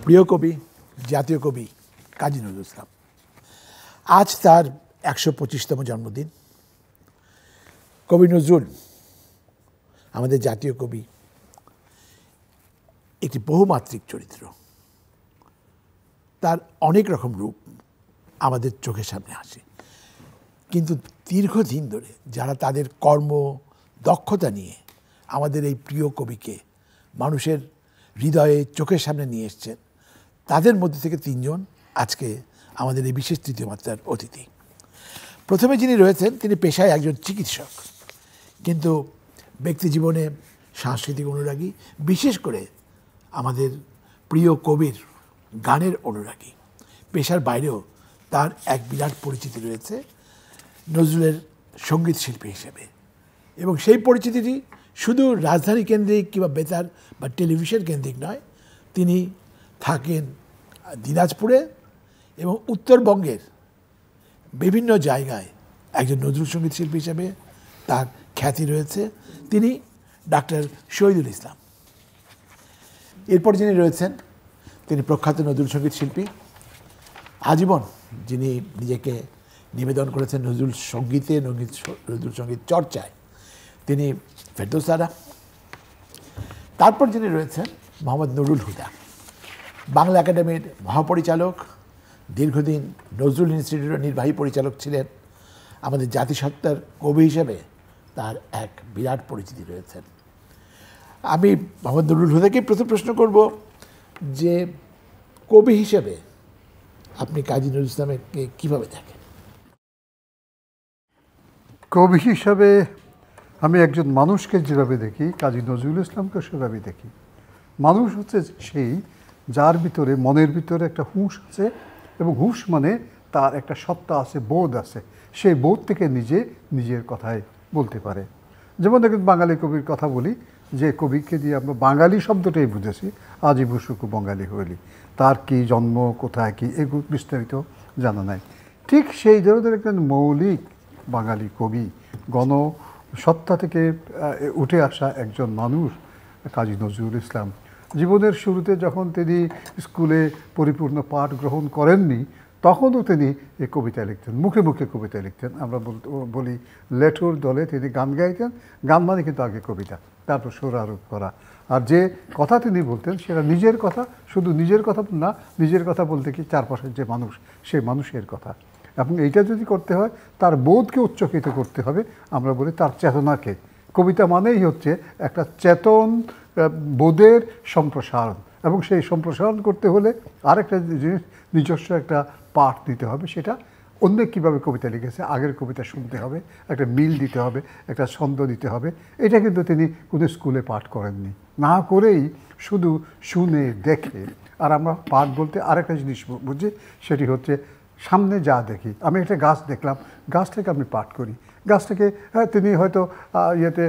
প্রিয় কবি, জাতীয় কবি কাজী নজরুল ইসলাম। আজ তার ১২৫তম জন্মদিন। কবি নজরুল আমাদের জাতীয় কবি, একটি বহুমাত্রিক চরিত্র। তার অনেক রকম রূপ আমাদের চোখের সামনে আসে, কিন্তু দীর্ঘদিন ধরে যারা তাদের কর্ম দক্ষতা নিয়ে আমাদের এই প্রিয় কবিকে মানুষের হৃদয়ে চোখের সামনে নিয়ে এসছেন, তাদের মধ্যে থেকে তিনজন আজকে আমাদের এই বিশেষ তৃতীয় মাত্রার অতিথি। প্রথমে যিনি রয়েছেন তিনি পেশায় একজন চিকিৎসক, কিন্তু ব্যক্তি জীবনে সাংস্কৃতিক অনুরাগী, বিশেষ করে আমাদের প্রিয় কবির গানের অনুরাগী। পেশার বাইরেও তার এক বিরাট পরিচিতি রয়েছে নজরুলের সঙ্গীত শিল্পী হিসেবে, এবং সেই পরিচিতিটি শুধু রাজধানী কেন্দ্রিক কিংবা বেতার বা টেলিভিশন কেন্দ্রিক নয়। তিনি থাকেন দিনাজপুরে এবং উত্তরবঙ্গের বিভিন্ন জায়গায় একজন নজরুল সঙ্গীত শিল্পী হিসেবে তার খ্যাতি রয়েছে। তিনি ডাক্তার শহীদুল ইসলাম। এরপর যিনি রয়েছেন তিনি প্রখ্যাত নজরুল সঙ্গীত শিল্পী, আজীবন যিনি নিজেকে নিবেদন করেছেন নজরুল সঙ্গীতে, নজরুল সঙ্গীত চর্চায়, তিনি ফেরদৌস আরা। তারপর যিনি রয়েছেন মোহাম্মদ নুরুল হুদা, বাংলা একাডেমির মহাপরিচালক, দীর্ঘদিন নজরুল ইনস্টিটিউটের নির্বাহী পরিচালক ছিলেন। আমাদের জাতিসত্তার কবি হিসেবে তার এক বিরাট পরিচিতি রয়েছেন। আমি মোহাম্মদ নুরুল হুদাকে প্রথম প্রশ্ন করব যে কবি হিসেবে আপনি কাজী নজরুল ইসলামকে কীভাবে দেখেন? কবি হিসাবে আমি একজন মানুষকে যেভাবে দেখি, কাজী নজরুল ইসলামকে সেভাবে দেখি। মানুষ হচ্ছে সেই যার ভিতরে, মনের ভিতরে একটা হুঁশ আছে, এবং হুঁশ মানে তার একটা সত্তা আছে, বোধ আছে। সেই বোধ থেকে নিজের কথাই বলতে পারে। যেমন একজন বাঙালি কবির কথা বলি, যে কবিকে দিয়ে আমরা বাঙালি শব্দটাই বুঝেছি, আজিবু সুকু বঙ্গালী হইলি। তার কি জন্ম, কোথায় কি, এগুলো বিস্তারিত জানা নাই। ঠিক সেই ধরনের একজন মৌলিক বাঙালি কবি, গণসত্তা থেকে উঠে আসা একজন মানুষ কাজী নজরুল ইসলাম। জীবনের শুরুতে যখন তিনি স্কুলে পরিপূর্ণ পাঠ গ্রহণ করেননি, তখনও তিনি এই কবিতা লিখতেন, মুখে মুখে কবিতা লিখতেন। আমরা বলি লেঠুর দলে তিনি গান গাইতেন। গান মানে কিন্তু আগে কবিতা, তারপর সুর আরোপ করা। আর যে কথা তিনি বলতেন সেটা নিজের কথা, শুধু নিজের কথা না, নিজের কথা বলতে কি চারপাশের যে মানুষ, সেই মানুষের কথা। এবং এইটা যদি করতে হয়, তার বোধকে উচ্চকিত করতে হবে। আমরা বলি তার চেতনাকে। কবিতা মানেই হচ্ছে একটা চেতন বোধের সম্প্রসারণ, এবং সেই সম্প্রসারণ করতে হলে আরেকটা জিনিস, নিজস্ব একটা পাঠ দিতে হবে। সেটা অন্য কীভাবে কবিতা লিখেছে, আগের কবিতা শুনতে হবে, একটা মিল দিতে হবে, একটা ছন্দ দিতে হবে। এটা কিন্তু তিনি কোনো স্কুলে পাঠ করেননি, না করেই শুধু শুনে দেখে। আর আমরা পাঠ বলতে আরেকটা জিনিস বুঝি, সেটি হচ্ছে সামনে যা দেখি। আমি একটা গাছ দেখলাম, গাছটাকে আমি পাঠ করি। গাছটাকে তিনি হয়তো ইয়েতে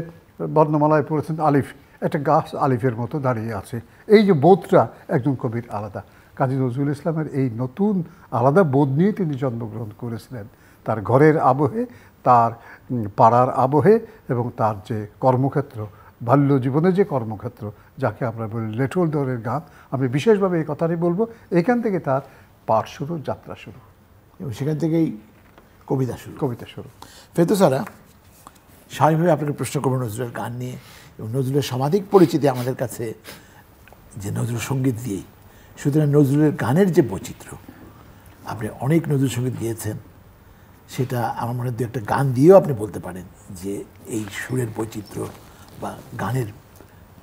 বর্ণমালায় পড়েছেন আলিফ, একটা গাছ আলিফের মতো দাঁড়িয়ে আছে। এই যে বোধটা একজন কবির আলাদা। কাজী নজরুল ইসলামের এই নতুন আলাদা বোধ নিয়ে তিনি জন্মগ্রহণ করেছিলেন। তার ঘরের আবহে, তার পাড়ার আবহে, এবং তার যে কর্মক্ষেত্র, বাল্য জীবনে যে কর্মক্ষেত্র, যাকে আমরা বলি লেঠুর দলের গান। আমি বিশেষভাবে এই কথাটি বলবো, এখান থেকে তার পাঠ শুরু, যাত্রা শুরু, এবং সেখান থেকেই কবিতা শুরু। ফেরদৌস আরা, স্বাভাবিকভাবে আপনাকে প্রশ্ন করবো নজরুলের গান নিয়ে, এবং নজরুলের সমাধিক পরিচিতি আমাদের কাছে যে নজরুল সঙ্গীত দিয়েই। সুতরাং নজরুলের গানের যে বৈচিত্র্য, আপনি অনেক নজরুল সঙ্গীত গিয়েছেন, সেটা আমার মনে হয় দু একটা গান দিয়েও আপনি বলতে পারেন যে এই সুরের বৈচিত্র্য বা গানের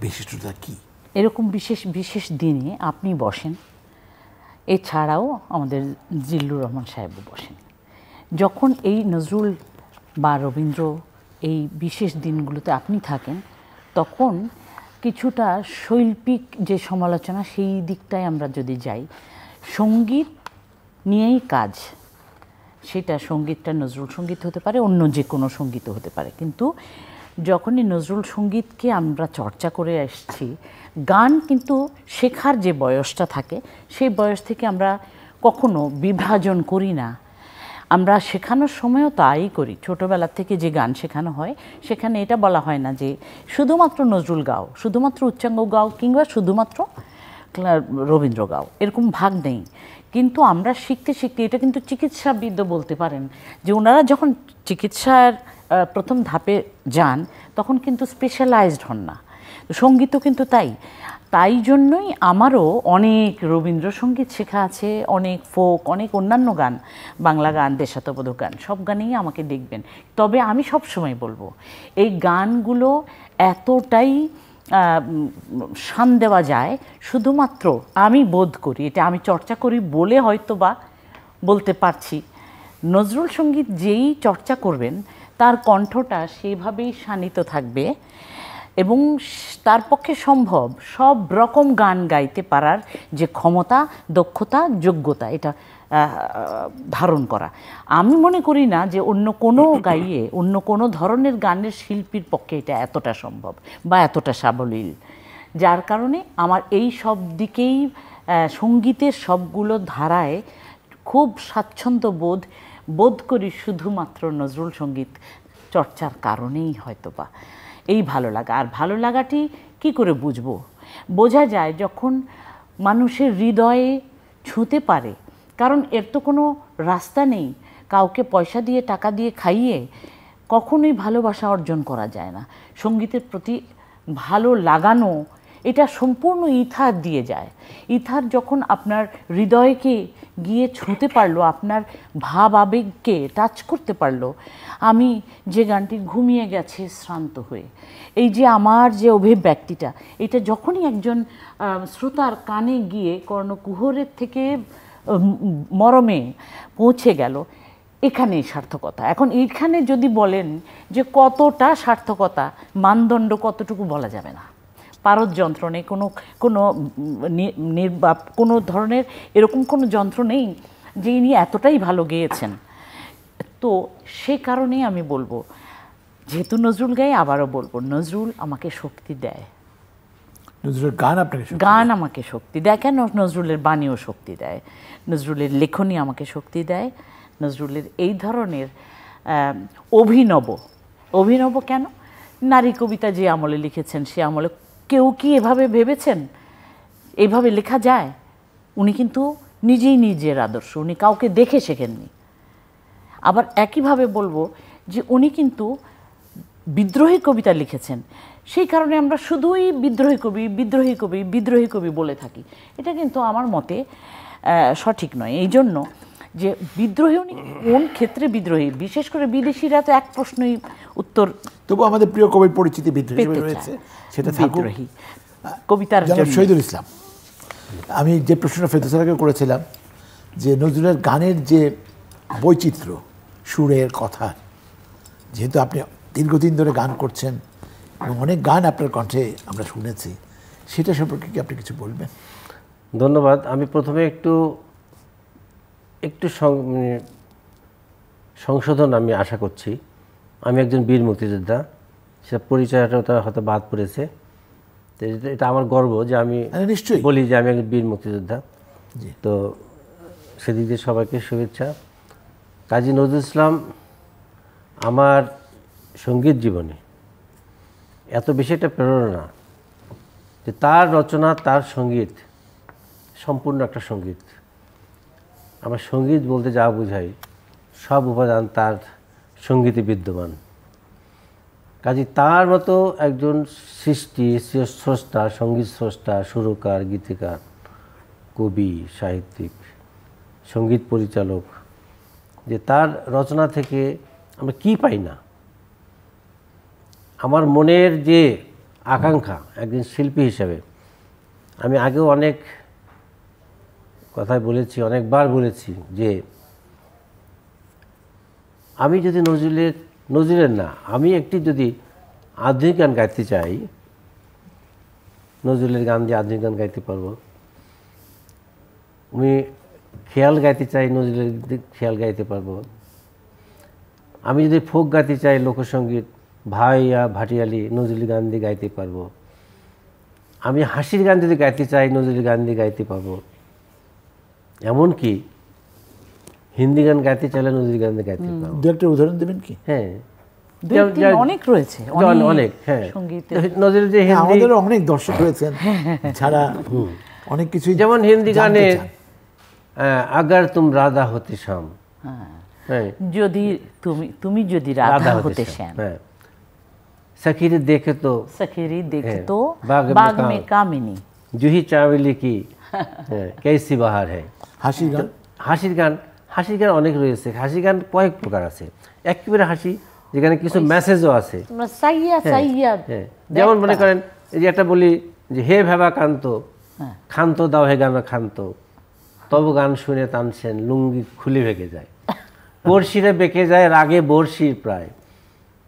বিশিষ্টতা কী। এরকম বিশেষ বিশেষ দিনে আপনি বসেন, এছাড়াও আমাদের জিল্লুর রহমান সাহেবও বসেন। যখন এই নজরুল বা রবীন্দ্র এই বিশেষ দিনগুলোতে আপনি থাকেন, তখন কিছুটা শৈল্পিক যে সমালোচনা, সেই দিকটায় আমরা যদি যাই, সঙ্গীত নিয়েই কাজ। সেটা সঙ্গীতটা নজরুল সঙ্গীত হতে পারে, অন্য যে কোনো সঙ্গীতও হতে পারে। কিন্তু যখনই নজরুল সঙ্গীতকে আমরা চর্চা করে আসছি, গান কিন্তু শেখার যে বয়সটা থাকে, সেই বয়স থেকে আমরা কখনো বিভাজন করি না। আমরা শেখানোর সময়ও তাই করি। ছোটোবেলা থেকে যে গান শেখানো হয়, সেখানে এটা বলা হয় না যে শুধুমাত্র নজরুল গাও, শুধুমাত্র উচ্চাঙ্গ গাও, কিংবা শুধুমাত্র রবীন্দ্র গাও, এরকম ভাগ নেই। কিন্তু আমরা শিখতে শিখতে, এটা কিন্তু চিকিৎসাবিদ বলতে পারেন যে ওনারা যখন চিকিৎসার প্রথম ধাপে যান তখন কিন্তু স্পেশালাইজড হন না। সঙ্গীতও কিন্তু তাই জন্যই আমারও অনেক রবীন্দ্রসঙ্গীত শেখা আছে, অনেক ফোক, অনেক অন্যান্য গান, বাংলা গান, দেশাত্মবোধক গান, সব গানেই আমাকে দেখবেন। তবে আমি সবসময় বলবো এই গানগুলো এতটাই শান দেওয়া যায় শুধুমাত্র, আমি বোধ করি, এটা আমি চর্চা করি বলে হয়তো বা বলতে পারছি, নজরুল সঙ্গীত যেই চর্চা করবেন তার কণ্ঠটা সেভাবেই শানিত থাকবে এবং তার পক্ষে সম্ভব সব রকম গান গাইতে পারার যে ক্ষমতা, দক্ষতা, যোগ্যতা, এটা ধারণ করা। আমি মনে করি না যে অন্য কোনো গাইয়ে, অন্য কোনো ধরনের গানের শিল্পীর পক্ষে এটা এতটা সম্ভব বা এতটা সাবলীল। যার কারণে আমার এই সব দিকেই সঙ্গীতের সবগুলো ধারায় খুব স্বাচ্ছন্দ্য বোধ করি শুধুমাত্র নজরুল সঙ্গীত চর্চার কারণেই হয়তোবা এই ভালো লাগা। আর ভালো লাগাটি কি করে বুঝবো? বোঝা যায় যখন মানুষের হৃদয়ে ছুঁতে পারে, কারণ এর তো কোনো রাস্তা নেই। কাউকে পয়সা দিয়ে, টাকা দিয়ে খাইয়ে কখনোই ভালোবাসা অর্জন করা যায় না। সঙ্গীতের প্রতি ভালো লাগানো এটা সম্পূর্ণ ইথার দিয়ে যায়। ইথার যখন আপনার হৃদয়কে গিয়ে ছুঁতে পারলো, আপনার ভাব আবেগকে টাচ করতে পারলো। আমি যে গানটি ঘুমিয়ে গেছে শ্রান্ত হয়ে, এই যে আমার যে অভিব্যক্তিটা, এটা যখনই একজন শ্রোতার কানে গিয়ে কর্ণকুহরের থেকে মরমে পৌঁছে গেল, এখানেই সার্থকতা। এখন এইখানে যদি বলেন যে কতটা সার্থকতা, মানদণ্ড কতটুকু বলা যাবে না। পারদ যন্ত্র নেই, কোনো ধরনের এরকম কোনো যন্ত্র নেই যে ইনি এতটাই ভালো গেয়েছেন। তো সে কারণেই আমি বলবো, যেহেতু নজরুল গাই, আবারও বলবো, নজরুল আমাকে শক্তি দেয়। নজরুলের গান আপনাকে গান আমাকে শক্তি দেয়। কেন? নজরুলের বাণীও শক্তি দেয়, নজরুলের লেখনী আমাকে শক্তি দেয়, নজরুলের এই ধরনের অভিনব কেন? নারী কবিতা যে আমলে লিখেছেন, সে আমলে কেউ কি এভাবে ভেবেছেন এইভাবে লেখা যায়? উনি কিন্তু নিজেই নিজের আদর্শ, উনি কাউকে দেখে শেখেননি। আবার একইভাবে বলবো যে উনি কিন্তু বিদ্রোহী কবিতা লিখেছেন, সেই কারণে আমরা শুধুই বিদ্রোহী কবি বলে থাকি। এটা কিন্তু আমার মতে সঠিক নয়। এই জন্য যে বিদ্রোহী, উনি কোন ক্ষেত্রে বিদ্রোহী? বিশেষ করে বিদেশিরা তো এক প্রশ্নই উত্তর, তবু আমাদের প্রিয় কবির পরিচিতি বিদ্রোহী রয়েছে, সেটা বিদ্রোহী কবিতার জন্য। শহীদুল ইসলাম, আমি যে প্রশ্নটা ফেরদৌসাকে করেছিলাম যে নজরুলের গানের যে বৈচিত্র্য, সুরের, কথা, যেহেতু আপনি দীর্ঘদিন ধরে গান করছেন এবং অনেক গান আপনার কণ্ঠে আমরা শুনেছি, সেটা সম্পর্কে কি আপনি কিছু বলবেন? ধন্যবাদ। আমি প্রথমে একটু সংশোধন আমি আশা করছি। আমি একজন বীর মুক্তিযোদ্ধা, সেটা পরিচয়টা হয়তো বাদ পড়েছে। তো এটা আমার গর্ব যে আমি নিশ্চয়ই বলি যে আমি একজন বীর মুক্তিযোদ্ধা। তো সেদিক দিয়ে সবাইকে শুভেচ্ছা। কাজী নজরুল ইসলাম আমার সঙ্গীত জীবনে এত বেশি একটা প্রেরণা যে তার রচনা, তার সঙ্গীত সম্পূর্ণ একটা সঙ্গীত। আমার সঙ্গীত বলতে যা বোঝাই, সব উপাদান তার সঙ্গীতে বিদ্যমান। কাজী তার মতো একজন স্রষ্টা, সঙ্গীত স্রষ্টা, সুরকার, গীতিকার, কবি, সাহিত্যিক, সঙ্গীত পরিচালক, যে তার রচনা থেকে আমরা কি পাই না। আমার মনের যে আকাঙ্ক্ষা একজন শিল্পী হিসাবে, আমি আগেও অনেক কথাই বলেছি, অনেকবার বলেছি যে আমি যদি নজরুলের না, আমি একটি যদি আধুনিক গান গাইতে চাই, নজরুলের গান দিয়ে আধুনিক গান গাইতে পারবো। আমি খেয়াল গাইতে চাই, নজরুলের খেয়াল গাইতে পারবো। আমি যদি ফোক গাইতে চাই, লোকসঙ্গীত, ভাইয়া, ভাটিয়ালি, নজরুলের গান দিয়ে গাইতে পারবো। আমি হাসির গান যদি গাইতে চাই, নজরুলের গান দিয়ে গাইতে পারবো। এমনকি হিন্দি গান গাইতে চাইলে নজরুলের গান দিয়ে গাইতে পারবো। দু একটা উদাহরণ দেবেন কি? হ্যাঁ, অনেক রয়েছে, অনেক। হ্যাঁ, নজরুল যে হিন্দি, আমাদেরও অনেক দর্শক রয়েছেন যারা অনেক কিছুই যেমন হিন্দি জানতে গানে চান। আগার তুম রাধা হতে শাম, হ্যাঁ যদি তুমি যদি রাধা হতে শ্যাম, হ্যাঁ সখীরে দেখে তো সখীরি দেখে হ্যাঁ, তো বাগ মে বাগ মে কামিনী, জুহি চামেলি কি কেসি বাহার হ্যাঁ। হাসি গান হাসির গান অনেক রয়েছে। হাসির গান কয়েক প্রকার আছে। একেবারে হাসি যেখানে কিছু মেসেজও আছে। তোমরা সাইয়া সাইয়া হ্যাঁ, যেমন মনে করেন এই যে একটা বলি যে হে ভেবা কান্ত, খান্ত দাও হে গান খান্ত, তব গান শুনে টানছেন লুঙ্গি খুলে ভেঙে যায়, বর্ষিরে বেঁকে যায় রাগে বর্ষির প্রায়,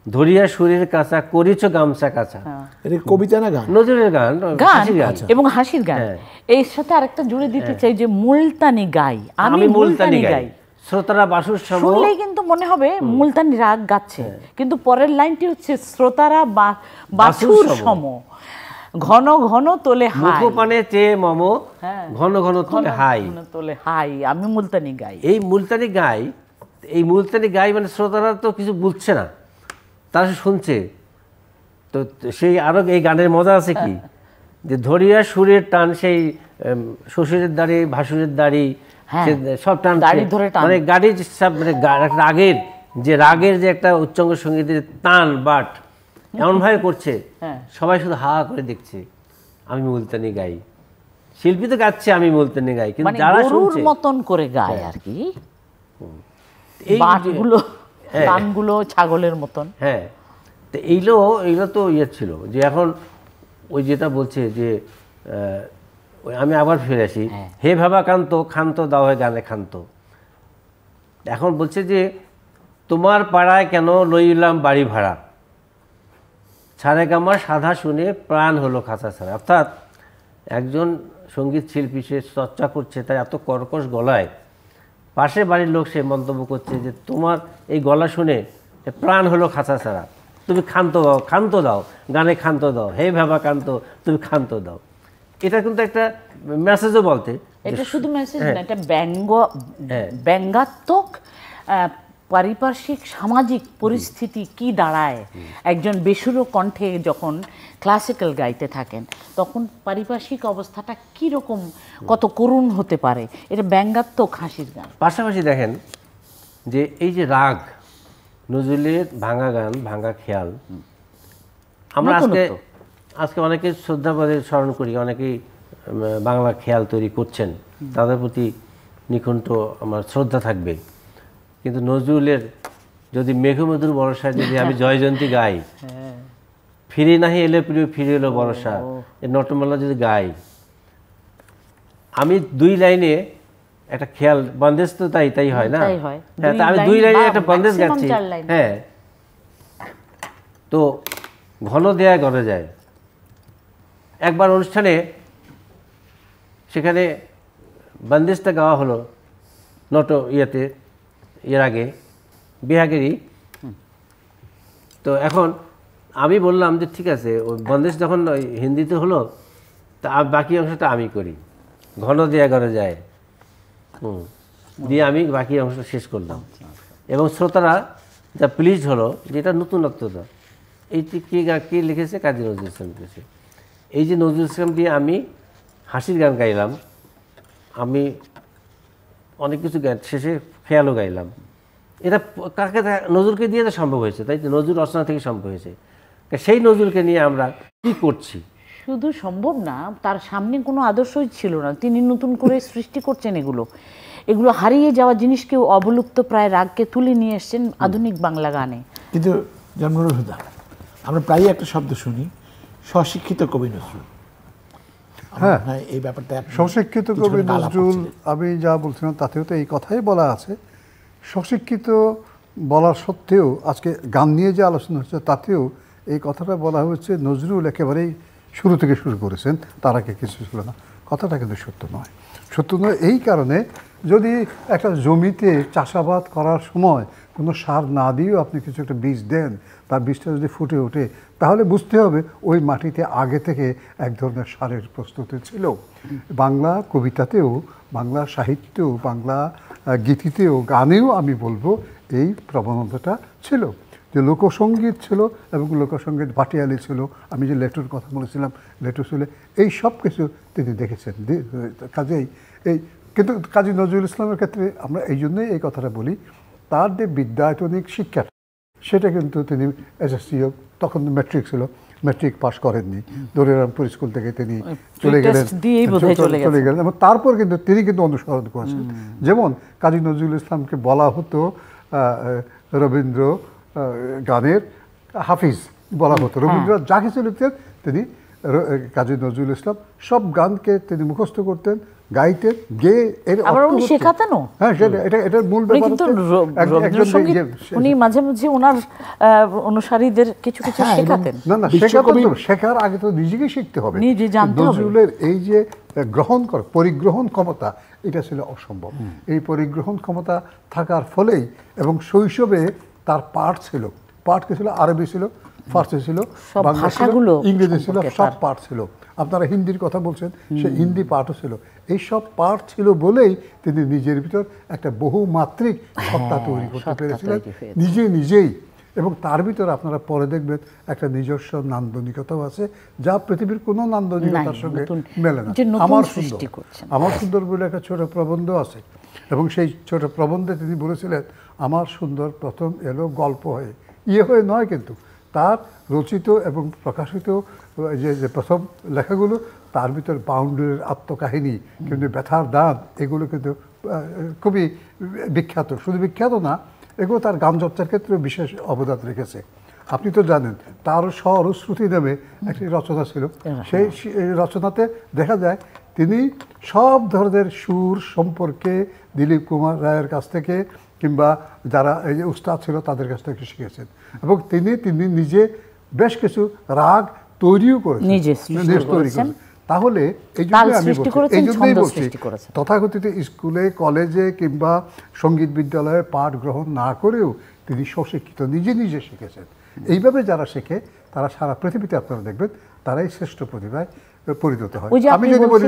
ধরিয়া সুরের কাঁচা করিছ গামছা কাঁচা। এটা কবিতা না গান? নজরুলের গান, গান হাসির গান এবং হাসির গান। হ্যাঁ। এর সাথে আরেকটা জুড়ে দিতে চাই যে মুলতানি গাই, আমি মুলতানি গাই, শ্রোতারা বাসুর সম। শুনলেই কিন্তু মনে হবে মুলতানি রাগ গাচ্ছে, কিন্তু পরের লাইনটি হচ্ছে শ্রোতারা বাছুর সম, ঘন ঘন তোলে হাই, মুখপানে চেয়ে মম, ঘন ঘন তোলে হাই। তোলে হাই, আমি মুলতানি গাই। এই মুলতানি গাই মানে শ্রোতারা তো কিছু বুঝছে না, তারা শুনছে তো। সেই আরো এই গানের মজা আছে কি যে ধরিয়া সুরের টান, সেই শ্বশুরের দাড়ি ভাসুরের দাড়ি সব টান মানে গাড়ির সব মানে রাগের যে একটা উচ্চাঙ্গ সঙ্গীতের টান বাট এমন ভাবে করছে, সবাই শুধু হা করে দেখছে আমি মুলতানি গাই। শিল্পী তো গাচ্ছে আমি মুলতানি গাই, কিন্তু যারা শুনছে মতন করে গায় আর কি, এই বাটগুলো গানগুলো ছাগলের মতন। হ্যাঁ, তো এইগুলো তো ইয়ে ছিল যে এখন ওই যেটা বলছে যে আমি আবার ফিরে আসি, হে ভাবা কান্ত খান্ত দাও হে গানে খান্ত। এখন বলছে যে তোমার পাড়ায় কেন লইলাম বাড়ি ভাড়া, ছাড়ে গামার সাধা শুনে প্রাণ হলো খাঁচা ছাড়া। অর্থাৎ একজন সঙ্গীত শিল্পী সে চর্চা করছে, তার এত কর্কশ গলায় পাশের বাড়ির লোক সে মন্তব্য করছে যে তোমার এই গলা শুনে প্রাণ হলো খাঁচা ছাড়া, তুমি ক্ষান্ত দাও গানে ক্ষান্ত দাও, হে ভাবা কান্ত তুমি ক্ষান্ত দাও। এটা কিন্তু একটা মেসেজও বলতে, এটা শুধু মেসেজ না, এটা ব্যঙ্গাত্মক পারিপার্শ্বিক সামাজিক পরিস্থিতি কি দাঁড়ায় একজন বেসুরো কণ্ঠে যখন ক্লাসিক্যাল গাইতে থাকেন, তখন পারিপার্শ্বিক অবস্থাটা কীরকম কত করুণ হতে পারে, এটা ব্যঙ্গাত্মক হাসির গান। পাশাপাশি দেখেন যে এই যে রাগ, নজরুলের ভাঙা গান, ভাঙা খেয়াল, আমরা আজকে অনেকে শ্রদ্ধাপদে স্মরণ করি, অনেকেই বাংলা খেয়াল তৈরি করছেন, তাদের প্রতি নিকণ্ঠ আমার শ্রদ্ধা থাকবে। কিন্তু নজরুলের যদি মেঘমধুর বর্ষায় যদি আমি জয়জয়ন্তী গাই, ফিরে নাহি এলে প্রিয় ফিরে এলো বর্ষা, এই নটমালা যদি গাই, আমি 2 লাইনে একটা খেয়াল বন্দেজ তো তাই হয় না, হ্যাঁ, তা আমি 2 লাইনে একটা বন্দেজ গাচ্ছি, হ্যাঁ, তো ঘন দেয়া ঘরে যায়। একবার অনুষ্ঠানে সেখানে বন্দেজটা গাওয়া হলো এর আগে বিহাগেরই। তো এখন আমি বললাম যে ঠিক আছে, ওই বন্দেজ যখন হিন্দিতে হলো, তা বাকি অংশটা আমি করি, ঘন দেয়া ঘরে যায়, দিয়ে আমি বাকি অংশটা শেষ করলাম। এবং শ্রোতারা যা প্লিজ হলো যে এটা নতুনত্বতা, এইটি কে লিখেছে? কাজী নজরুল ইসলাম লিখেছে। এই যে নজরুল ইসলাম দিয়ে আমি হাসির গান গাইলাম, আমি অনেক কিছু শেষে খেয়ালও গাইলাম, এটা কাকে নজরুলকে দিয়ে তো সম্ভব হয়েছে, তাই নজরুল রচনা থেকে সম্ভব হয়েছে। সেই নজরুলকে নিয়ে আমরা কি করছি? শুধু সম্ভব না, তার সামনে কোনো আদর্শই ছিল না, তিনি নতুন করে সৃষ্টি করছেন এগুলো হারিয়ে যাওয়া জিনিসকে অবলুপ্ত প্রায় রাগকে তুলে নিয়ে এসছেন আধুনিক বাংলা গানে। কিন্তু জন্মরহুদা আমরা প্রায়ই একটা শব্দ শুনি, স্বশিক্ষিত কবি নজরুল। হ্যাঁ, এই ব্যাপারটা স্বশিক্ষিত কবি নজরুল, আমি যা বলছিলাম তাতেও তো এই কথাই বলা আছে। স্বশিক্ষিত বলার সত্ত্বেও আজকে গান নিয়ে যে আলোচনা হচ্ছে তাতেও এই কথাটা বলা হচ্ছে নজরুল একেবারেই শুরু থেকে শুরু করেছেন, তার আগে কিছু ছিল না। কথাটা কিন্তু সত্য নয়। সত্য নয় এই কারণে, যদি একটা জমিতে চাষাবাদ করার সময় কোনো সার না দিয়েও আপনি কিছু একটা বীজ দেন, তার বীজটা যদি ফুটে ওঠে, তাহলে বুঝতে হবে ওই মাটিতে আগে থেকে এক ধরনের সারের প্রস্তুতি ছিল। বাংলা কবিতাতেও, বাংলা সাহিত্যেও, বাংলা গীতিতেও, গানেও আমি বলবো এই প্রবণতাটা ছিল। যে লোকসঙ্গীত ছিল এবং লোকসঙ্গীত ভাটিয়ালি ছিল, আমি যে লেটুর কথা বলেছিলাম লেটু ছিল, এই সব কিছু তিনি দেখেছেন। কাজেই কিন্তু কাজী নজরুল ইসলামের ক্ষেত্রে আমরা এই জন্যই এই কথাটা বলি, তার যে বিদ্যায়তনিক শিক্ষা সেটা কিন্তু তিনি এসএসসিও, তখন ম্যাট্রিক ছিল, ম্যাট্রিক পাস করেননি, দৌড়েরামপুর স্কুল থেকে তিনি চলে গেলেন এবং তারপর কিন্তু তিনি কিন্তু অনুসরণ করেছেন। যেমন কাজী নজরুল ইসলামকে বলা হতো রবীন্দ্র গানের হাফিজ বলা হতো। রবীন্দ্রনাথ যা কিছু লিখতেন তিনি কাজী নজরুল ইসলাম সব গানকে তিনি মুখস্থ করতেন, গাইতেন, গেয়ে শেখাতেনও। হ্যাঁ, এটার মূল ব্যাপার উনি মাঝে মাঝে ওনার অনুসারীদের কিছু কিছু শেখাতেন। না, শেখার আগে তো নিজেকে শিখতে হবে। নজরুলের এই যে পরিগ্রহণ ক্ষমতা, এটা ছিল অসম্ভব। এই পরিগ্রহণ ক্ষমতা থাকার ফলেই এবং শৈশবে তার পাঠ কি ছিল? আরবি ছিল, ফার্সি ছিল, বাংলা ছিল, ইংরেজি ছিল, সব পাঠ ছিল। আপনারা হিন্দির কথা বলছেন, সে হিন্দি পাঠও ছিল। এই সব পাঠ ছিল বলেই তিনি নিজের ভিতর একটা বহুমাত্রিক সত্তা তৈরি করতে পেরেছিলেন নিজেই। এবং তার ভিতরে আপনারা পরে দেখবেন একটা নিজস্ব নান্দনিকতাও আছে, যা পৃথিবীর কোনো নান্দনিকতার সঙ্গে মেলে না। আমার সুন্দর বলে একটা ছোট প্রবন্ধ আছে, এবং সেই ছোট প্রবন্ধে তিনি বলেছিলেন, আমার সুন্দর প্রথম এলো গল্প হয়ে, হয়ে নয়, কিন্তু তার রচিত এবং প্রকাশিত যে প্রথম লেখাগুলো, তার ভিতর বাউন্ডারির আত্মকাহিনী, কিন্তু ব্যথার দান, এগুলো কিন্তু খুবই বিখ্যাত। শুধু বিখ্যাত না, এগুলো তার গান চর্চার ক্ষেত্রে বিশেষ অবদান রেখেছে। আপনি তো জানেন তার স্বরশ্রুতি নামে একটি রচনা ছিল। সেই রচনাতে দেখা যায় তিনি সব ধরনের সুর সম্পর্কে দিলীপ কুমার রায়ের কাছ থেকে কিংবা যারা এই যে উস্তাদ ছিল তাদের কাছ থেকে শিখেছেন, এবং তিনি নিজে বেশ কিছু রাগ তৈরিও করেছেন। তাহলে এই জন্যই বলছি, তথাকথিত স্কুলে, কলেজে কিংবা সঙ্গীত বিদ্যালয়ে পাঠ গ্রহণ না করেও তিনি স্বশিক্ষিত, নিজে শিখেছেন। এইভাবে যারা শেখে তারা সারা পৃথিবীতে আপনারা দেখবেন তারাই শ্রেষ্ঠ প্রতিভায় পরিণত হয়। আমি যদি বলি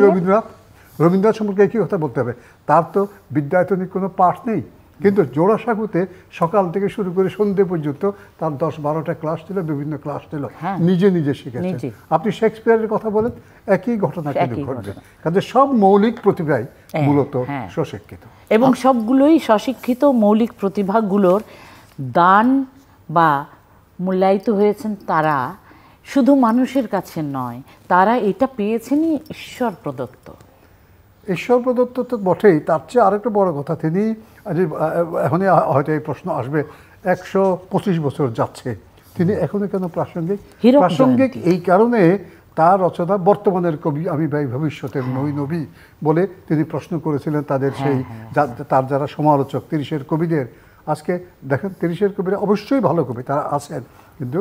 রবীন্দ্রনাথ সম্পর্কে একই কথা বলতে হবে, তার তো বিদ্যায়তনিক কোনো পাঠ নেই, কিন্তু জোড়াসাঁকুতে সকাল থেকে শুরু করে সন্ধ্যে পর্যন্ত তার 10-12টা ক্লাস ছিল, বিভিন্ন ক্লাস ছিল, নিজে শিখেছেন। আপনি শেক্সপিয়ারের কথা বলেন, একই ঘটনা কিন্তু ঘটবে। কাজে সব মৌলিক প্রতিভাই মূলত স্বশিক্ষিত, এবং সবগুলোই স্বশিক্ষিত মৌলিক প্রতিভাগুলোর দান বা মূল্যায়িত হয়েছেন তারা শুধু মানুষের কাছে নয়, তারা এটা পেয়েছেনই ঈশ্বর প্রদত্ত। ঈশ্বর প্রদত্ত তো বটেই, তার চেয়ে আরেকটা বড় কথা, তিনি এখনই হয়তো এই প্রশ্ন আসবে, 125 বছর যাচ্ছে, তিনি এখনো কেন প্রাসঙ্গিক? এই কারণে তার রচনা বর্তমানের কবি আমি ভাই ভবিষ্যতের নবী বলে তিনি প্রশ্ন করেছিলেন তাদের সেই তার যারা সমালোচক 30-এর কবিদের। আজকে দেখেন 30-এর কবিরা অবশ্যই ভালো কবি, তারা আছেন, কিন্তু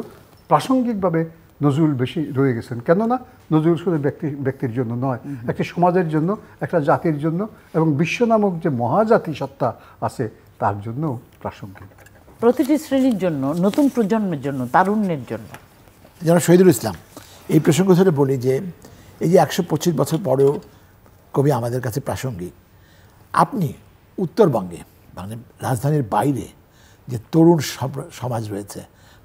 প্রাসঙ্গিকভাবে নজরুল বেশি রয়ে গেছেন। কেননা নজরুল শুধু ব্যক্তির জন্য নয়, একটি সমাজের জন্য, একটা জাতির জন্য, এবং বিশ্ব নামক যে মহাজাতি সত্তা আছে তার জন্য প্রাসঙ্গিক, প্রতিটি শ্রেণীর জন্য, নতুন প্রজন্মের জন্য, তারুণ্যের জন্য। যেন শহীদুল ইসলাম, এই প্রসঙ্গ ধরে বলি যে এই যে 125 বছর পরেও কবি আমাদের কাছে প্রাসঙ্গিক। আপনি উত্তরবঙ্গে, মানে রাজধানীর বাইরে যে তরুণ সমাজ রয়েছে,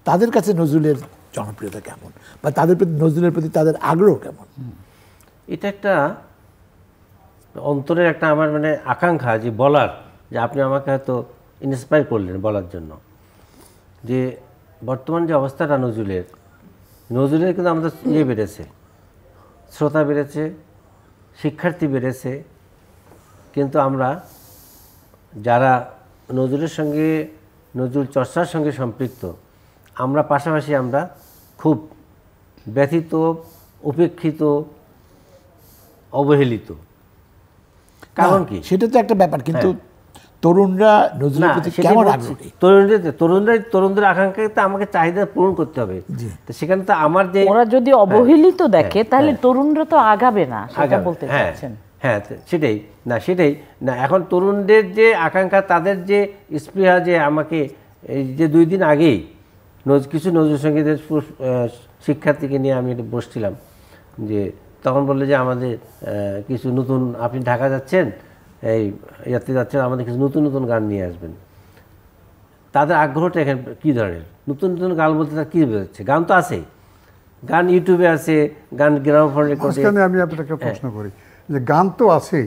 তাদের কাছে নজরুলের জনপ্রিয়তা কেমন, বা তাদের প্রতি নজরুলের প্রতি তাদের আগ্রহ কেমন? এটা একটা অন্তরের একটা আমার মানে আকাঙ্ক্ষা যে বলার, যে আপনি আমাকে হয়তো ইন্সপায়ার করলেন বলার জন্য, যে বর্তমান যে অবস্থাটা নজরুলের কিন্তু আমাদের বেড়েছে, শ্রোতা বেড়েছে, শিক্ষার্থী বেড়েছে, কিন্তু আমরা যারা নজরুলের সঙ্গে, নজরুল চর্চার সঙ্গে সম্পৃক্ত, আমরা পাশাপাশি আমরা খুব ব্যথিত, উপেক্ষিত, অবহেলিত। কারণ কি? সেটা তো একটা ব্যাপার, কিন্তু তরুণরা নজরুলের প্রতি কেমন আগ্রহী? তরুণদের আকাঙ্ক্ষাতে আমাকে চাহিদা পূরণ করতে হবে। তো সেখানে তো আমার যে ওরা যদি অবহেলিত দেখে তাহলে তরুণরা তো আগাবে না, সেটা বলতে চাচ্ছেন? হ্যাঁ, সেটাই না। এখন তরুণদের যে আকাঙ্ক্ষা, তাদের যে স্পৃহা, যে আমাকে এই যে 2 দিন আগেই কিছু নজরুল সঙ্গীতের শিক্ষার্থীকে নিয়ে আমি বসছিলাম, যে তখন বললে যে আমাদের কিছু নতুন, আপনি ঢাকা যাচ্ছেন, এই ইয়াতে যাচ্ছেন, আমাদের কিছু নতুন গান নিয়ে আসবেন। তাদের আগ্রহটা এখানে কী ধরনের, নতুন নতুন গান বলতে তার কী বেরোচ্ছে? গান তো আছেই, গান ইউটিউবে আছে, গান গ্রামোফোন রেকর্ডে। আমি আপনাকে প্রশ্ন করি যে গান তো আছেই,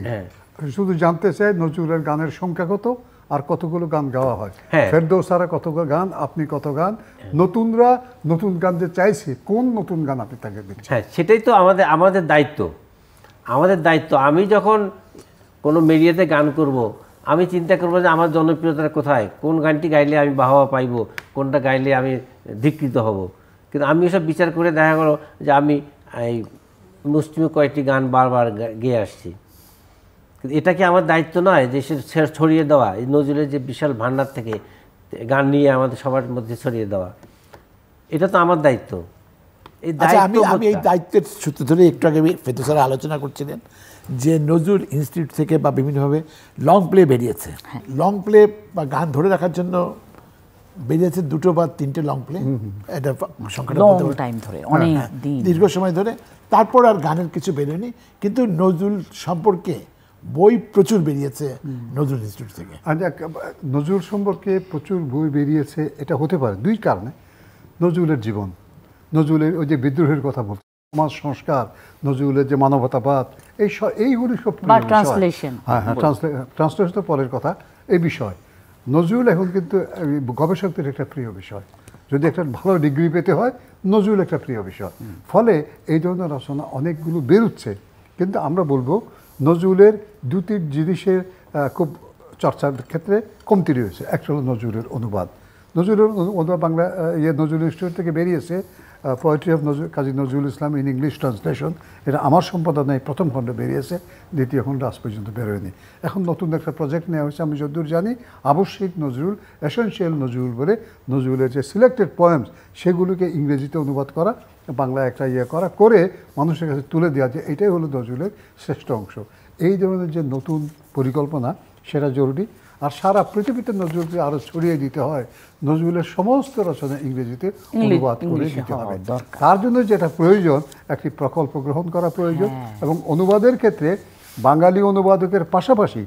শুধু জানতে চাই নজরুলের গানের সংখ্যা কত আর কতগুলো গান গাওয়া হয়? ফেরদৌসারা কত গান, আপনি কত গান, নতুনরা নতুন গান যে চাইছে কোন নতুন গান আপনি তাকে দিচ্ছেন? হ্যাঁ, সেটাই তো আমাদের দায়িত্ব। আমি যখন কোনো মিডিয়াতে গান করব, আমি চিন্তা করবো যে আমার জনপ্রিয়তা কোথায়, কোন গানটি গাইলে আমি বাহবা পাইব, কোনটা গাইলে আমি ধিকৃত হব। কিন্তু আমি এসব বিচার করে দেখা গেলো যে আমি এই মুসলিম কয়েকটি গান বারবার গেয়ে আসছি। কিন্তু এটা কি আমার দায়িত্ব নয় যে সে ছড়িয়ে দেওয়া, এই নজরুলের যে বিশাল ভান্ডার থেকে গান নিয়ে আমাদের সবার মধ্যে ছড়িয়ে দেওয়া? এটা তো আমার দায়িত্ব। আমি এই দায়িত্বের সূত্র ধরে একটু আগে ফেরদৌস স্যার আলোচনা করছিলেন যে নজরুল ইনস্টিটিউট থেকে বা বিভিন্নভাবে লং প্লে বেরিয়েছে। লং প্লে বা গান ধরে রাখার জন্য বেরিয়েছে 2টো বা 3টে লং প্লে, এটা দীর্ঘ সময় ধরে। তারপর আর গানের কিছু বেরোয়নি, কিন্তু নজরুল সম্পর্কে বই প্রচুর বেরিয়েছে নজরুল ইনস্টিটিউট থেকে। নজরুল সম্পর্কে প্রচুর বই বেরিয়েছে, এটা হতে পারে দুই কারণে। নজরুলের জীবন, নজরুলের ওই যে বিদ্রোহের কথা বলতে, সমাজ সংস্কার, নজরুলের যে মানবতাবাদ, এইগুলি সব ট্রান্সলেশন। ট্রান্সলেশন তো পরের কথা। এই বিষয় নজরুল এখন কিন্তু গবেষকদের একটা প্রিয় বিষয়। যদি একটা ভালো ডিগ্রি পেতে হয়, নজরুল একটা প্রিয় বিষয়। ফলে এই ধরনের রচনা অনেকগুলো বেরোচ্ছে। কিন্তু আমরা বলবো নজরুলের দুটি জিনিসের খুব চর্চার ক্ষেত্রে কমতি রয়েছে। একটা হলো নজরুলের অনুবাদ। নজরুলের অনুবাদ বাংলা নজরুল ইনস্টিটিউট থেকে বেরিয়েছে poetry of Kazi Nazrul Islam in English translation. এটা আমার সম্পাদনায় প্রথম খণ্ড বেরিয়েছে, দ্বিতীয় খণ্ড আজ পর্যন্ত বেরোয়নি। এখন নতুন একটা প্রজেক্ট নেওয়া হয়েছে, আমি যতদূর জানি আবশ্যিক নজরুল, এসেনশিয়াল নজরুল বলে নজরুলের যে সিলেক্টেড পোয়েমস সেগুলোকে ইংরেজিতে অনুবাদ করা, বাংলা একটা করে মানুষের কাছে তুলে দেওয়া, যে এটাই হলো নজরুলের শ্রেষ্ঠ অংশ। এই ধরনের যে নতুন পরিকল্পনা সেটা জরুরি। আর সারা পৃথিবীতে নজরুলকে আরও ছড়িয়ে দিতে হয়, নজরুলের সমস্ত রচনা ইংরেজিতে অনুবাদ করে দিতে হবে। তার জন্য যেটা প্রয়োজন, একটি প্রকল্প গ্রহণ করা প্রয়োজন। এবং অনুবাদের ক্ষেত্রে বাঙালি অনুবাদকের পাশাপাশি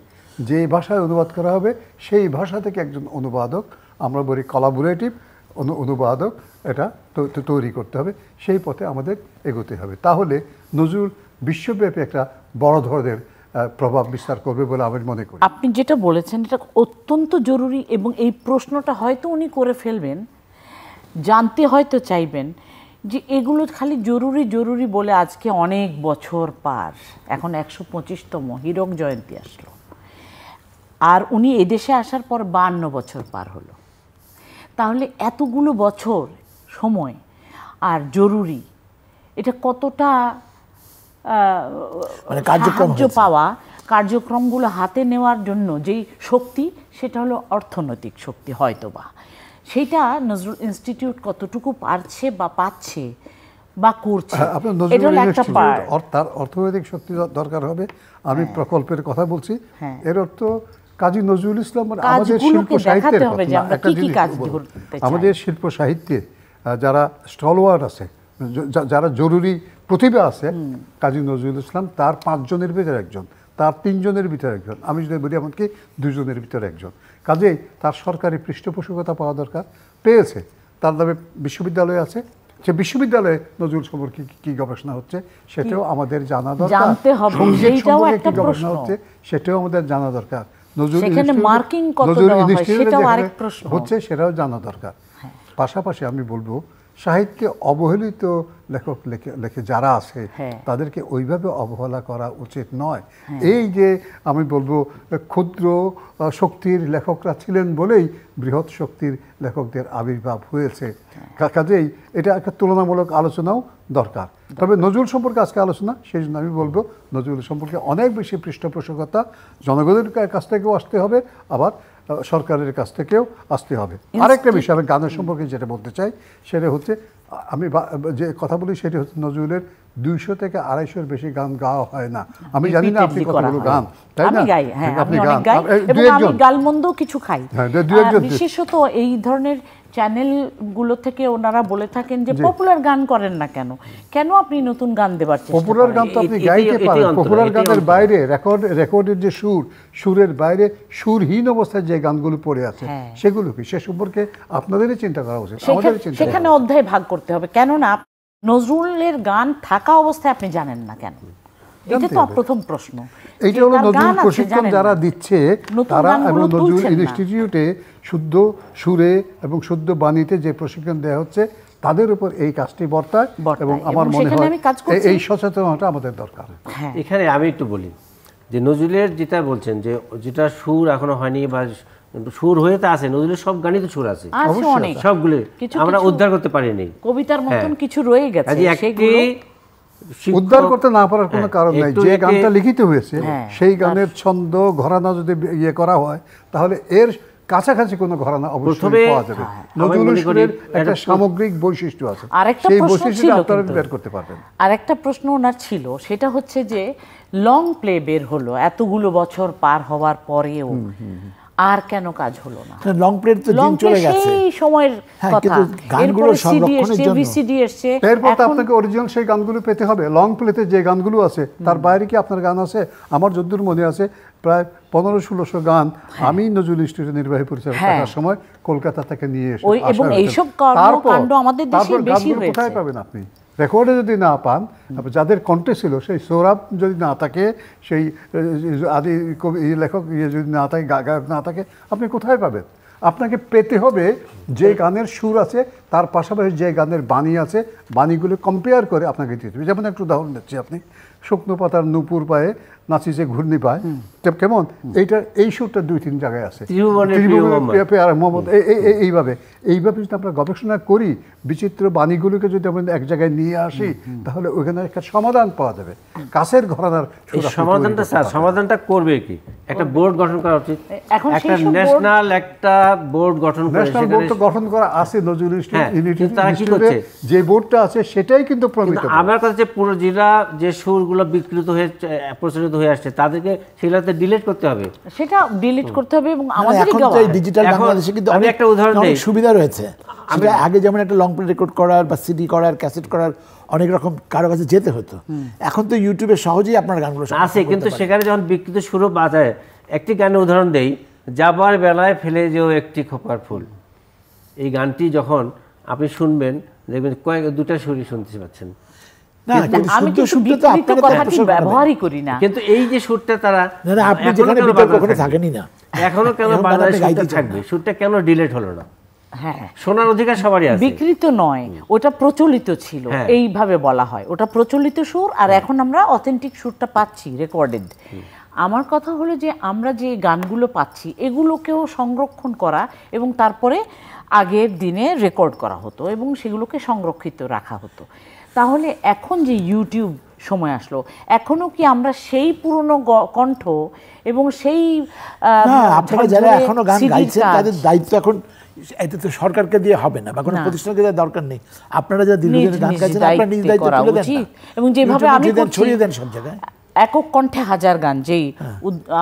যে ভাষায় অনুবাদ করা হবে সেই ভাষা থেকে একজন অনুবাদক, আমরা বলি কোলাবোরেটিভ অনুবাদক, এটা তৈরি করতে হবে। সেই পথে আমাদের এগোতে হবে। তাহলে নজরুল বিশ্বব্যাপী একটা বড় ধরনের প্রভাব বিস্তার করবে বলে আমি মনে করি। আপনি যেটা বলেছেন এটা অত্যন্ত জরুরি, এবং এই প্রশ্নটা হয়তো উনি করে ফেলবেন, জানতে হয়তো চাইবেন যে এগুলো খালি জরুরি জরুরি বলে আজকে অনেক বছর পার, এখন 125তম হীরক জয়ন্তী আসলো, আর উনি এদেশে আসার পর 52 বছর পার হলো। তাহলে এতগুলো বছর সময় আর জরুরি, এটা কতটা সাহায্য পাওয়া, কার্যক্রমগুলো হাতে নেওয়ার জন্য যেই শক্তি, সেটা হলো অর্থনৈতিক শক্তি হয়তোবা। সেটা নজরুল ইনস্টিটিউট কতটুকু পারছে বা পাচ্ছে বা করছে, এটা হলো একটা পার্ট। তার অর্থনৈতিক শক্তি দরকার হবে। আমি প্রকল্পের কথা বলছি, এর অর্থ কাজী নজরুল ইসলাম আমাদের শিল্প সাহিত্যের আমাদের শিল্প সাহিত্যে যারা স্টলওয়ার্ড আছে, যারা জরুরি প্রতিভা আছে, কাজী নজরুল ইসলাম তার 5 জনের ভিতরে একজন, তার 3 জনের ভিতরে একজন, আমি যদি বলি এমনকি 2 জনের ভিতরে একজন। কাজেই তার সরকারি পৃষ্ঠপোষকতা পাওয়া দরকার, পেয়েছে। তার নামে বিশ্ববিদ্যালয় আছে, সে বিশ্ববিদ্যালয়ে নজরুল সম্পর্কে কি গবেষণা হচ্ছে সেটাও আমাদের জানা দরকার। জানতে হবে, সেইটাও একটা প্রশ্ন হচ্ছে, সেটাও আমাদের জানা দরকার। নজরুল মার্কিং কত দেওয়া হয় সেটাও আরেক প্রশ্ন হচ্ছে, সেটাও জানা দরকার। পাশাপাশি আমি বলবো সাহিত্যে অবহেলিত লেখক লেখে যারা আছে তাদেরকে ওইভাবে অবহেলা করা উচিত নয়। এই যে আমি বলবো ক্ষুদ্র শক্তির লেখকরা ছিলেন বলেই বৃহৎ শক্তির লেখকদের আবির্ভাব হয়েছে। কাজেই এটা একটা তুলনামূলক আলোচনাও দরকার। তবে নজরুল সম্পর্কে আজকে আলোচনা, সেই জন্য আমি বলবো নজরুল সম্পর্কে অনেক বেশি পৃষ্ঠপোষকতা জনগণের কাছ থেকেও আসতে হবে, আবার সরকারের কাছ থেকেও আসতে হবে। আরেকটা বিষয় আমি গানের সম্পর্কে যেটা বলতে চাই সেটা হচ্ছে আমি যে কথা বলি সেটি হচ্ছে নজরুলের 200 থেকে 250-এর বেশি গান গাওয়া হয় না। আমি জানি না আপনি কতগুলো গান, তাই না? আমি গাই, হ্যাঁ, আপনি আমি গান, অনেক গাই এবং আমি গালমন্দ কিছু খাই। বিশেষত এই ধরনের চ্যানেলগুলো থেকে ওনারা বলে থাকেন যে পপুলার গান করেন না কেন, কেন আপনি নতুন গান দেবার চেষ্টা করেন? পপুলার গান তো আপনি গাইতে পারেন, পপুলার গানের বাইরে রেকর্ডের যে সুরের বাইরে সুরহীন অবস্থায় যে গানগুলো পড়ে আছে সেগুলো কি, সে সম্পর্কে আপনাদেরই চিন্তা করা উচিত, আমাদেরই চিন্তা। সেখানে অধ্যায় ভাগ করতে হবে, কেননা নজরুলের গান থাকা অবস্থায় আপনি জানেন না কেন, এটা তো প্রথম প্রশ্ন। এইটা হলো নজরুল প্রশিক্ষণ যারা দিচ্ছে তারা এবং নজরুল ইনস্টিটিউটে শুদ্ধ সুরে এবং শুদ্ধ বাণীতে যে প্রশিক্ষণ দেওয়া হচ্ছে তাদের উপর এই কাজটি বর্তায় এবং আমার মনে হয় এই সচেতনতা আমাদের দরকার। এখানে আমি একটু বলি যে নজরুলের যেটা বলছেন যে যেটা সুর এখনো হয়নি বা সুর হয়ে তো আছে, নজরুলের সব গানই তো সুর আছে সবগুলো, আমরা উদ্ধার করতে পারিনি, কবিতার মতন কিছু রয়ে গেছে, সেগুলো উদ্ধার করতে না পারার কোনো কারণ নাই। যে গানটা লিখিত হয়েছে সেই গানের ছন্দ ঘরানা যদি ইয়ে করা হয় তাহলে এর কাছাকাছি কোনো ঘরানা অবশ্যই পাওয়া যাবে। নজরুলের একটা সামগ্রিক বৈশিষ্ট্য আছে, সেই বৈশিষ্ট্য আপনারা বের করতে পারবেন। আরেকটা প্রশ্ন ওনার ছিল, সেটা হচ্ছে যে লং প্লে বের হলো এতগুলো বছর পার হওয়ার পরেও আর কেন কাজ হলো না? লং প্লে তো দিন চলে গেছে, সেই সময়ের কথা, গানগুলো সংরক্ষণের জন্য ভিসিডি এসেছে, এরপর তো আপনাকে অরিজিনাল সেই গানগুলো পেতে হবে। লং প্লেতে যে গানগুলো আছে তার বাইরে কি আপনার গান আছে? আমার যদ্দূর মনে আছে প্রায় 1500-1600 গান আমি নজরুল ইনস্টিটিউটের নির্বাহী পরিচালক থাকার সময় কলকাতা থেকে নিয়ে এসে, এবং এইসব কর্মকাণ্ড আমাদের দেশে বেশি হয়েছে। কোথায় পাবেন আপনি? রেকর্ডে যদি না পান, যাদের কণ্ঠে ছিল সেই সৌরভ যদি না থাকে, সেই আদি কবি লেখক যদি না থাকে, গায়ক না থাকে, আপনি কোথায় পাবেন? আপনাকে পেতে হবে যে গানের সুর আছে তার পাশাপাশি যে গানের বাণী আছে, বাণীগুলো কম্পেয়ার করে আপনাকে দিতে হবে। যেমন একটু উদাহরণ দিচ্ছি, আপনি শুকনো পাতার নূপুর পায়ে নাচিছে ঘূর্ণি পায়, কেমন এইটা এই সুরটা 2-3 জায়গায় আছে, এইভাবে যদি আমরা গবেষণা করি, বিচিত্র বাণীগুলোকে যদি আমরা এক জায়গায় নিয়ে আসি তাহলে ওইখানে একটা সমাধান পাওয়া যাবে। কাছের ঘরানার সমাধানটা করবে কি? একটা বোর্ড গঠন করা উচিত, একটা ন্যাশনাল একটা বোর্ড গঠন করে, ন্যাশনাল বোর্ড তো গঠন করা আছে নজরুল ইনস্টিটিউটে, যে বোর্ডটা আছে সেটাই কিন্তু প্রমিত। আমার কাছে পুরো জেলা যে সুরগুলো বিকৃত হয়ে প্রচলিত হয়ে আসছে তাদেরকে সেগুলোতে ডিলিট করতে হবে, সেটা ডিলিট করতে হবে। এবং আমাদের এখন ডিজিটাল বাংলাদেশে কিন্তু আমি একটা উদাহরণ দেই, সুবিধা রয়েছে। আমরা আগে যেমন একটা লং প্লে রেকর্ড করার বা সিডি করার, ক্যাসেট করার অনেক রকম কারো কাছে যেতে হতো, এখন তো ইউটিউবে সহজেই আপনার গানগুলো আছে। কিন্তু সেখানে যখন বিকৃত সুরও বাজায়, একটি গানের উদাহরণ দেই, যাবার বেলায় ফেলে যেও একটি খোপার ফুল, এই গানটি যখন আপনি শুনবেন দেখবেন দুটা সুরই শুনতে পাচ্ছেন, ব্যবহারই করি না, কিন্তু এই যে সুরটা তারা থাকেনি না, এখনো কেন বাংলাদেশে থাকবে, সুরটা কেন ডিলিট হলো না? হ্যাঁ, শোনার অধিকার সবারই আছে। বিকৃত নয়, ওটা প্রচলিত ছিল, এইভাবে বলা হয় ওটা প্রচলিত সুর, আর এখন আমরা অথেন্টিক সুরটা পাচ্ছি রেকর্ডেড। আমার কথা হলো যে আমরা যে গানগুলো পাচ্ছি এগুলোকেও সংরক্ষণ করা এবং তারপরে আগের দিনে রেকর্ড করা হতো এবং সেগুলোকে সংরক্ষিত রাখা হতো। তাহলে এখন যে ইউটিউব সময় আসলো, এখনো কি আমরা সেই পুরনো কণ্ঠ এবং সেই আপনারা যারা এখনো গান গাইছেন তাদের দায়িত্ব এখন, এটা তো সরকারকে দিয়ে হবে না বা কোনো প্রতিষ্ঠানকে দেওয়ার দরকার নেই, আপনারা যারা দীর্ঘদিন গান গাইছেন আপনারা নিজ দায়িত্ব তুলে দেন এবং যেভাবে আমি ছড়িয়ে দেন সব জায়গায়। একক কণ্ঠে হাজার গান যেই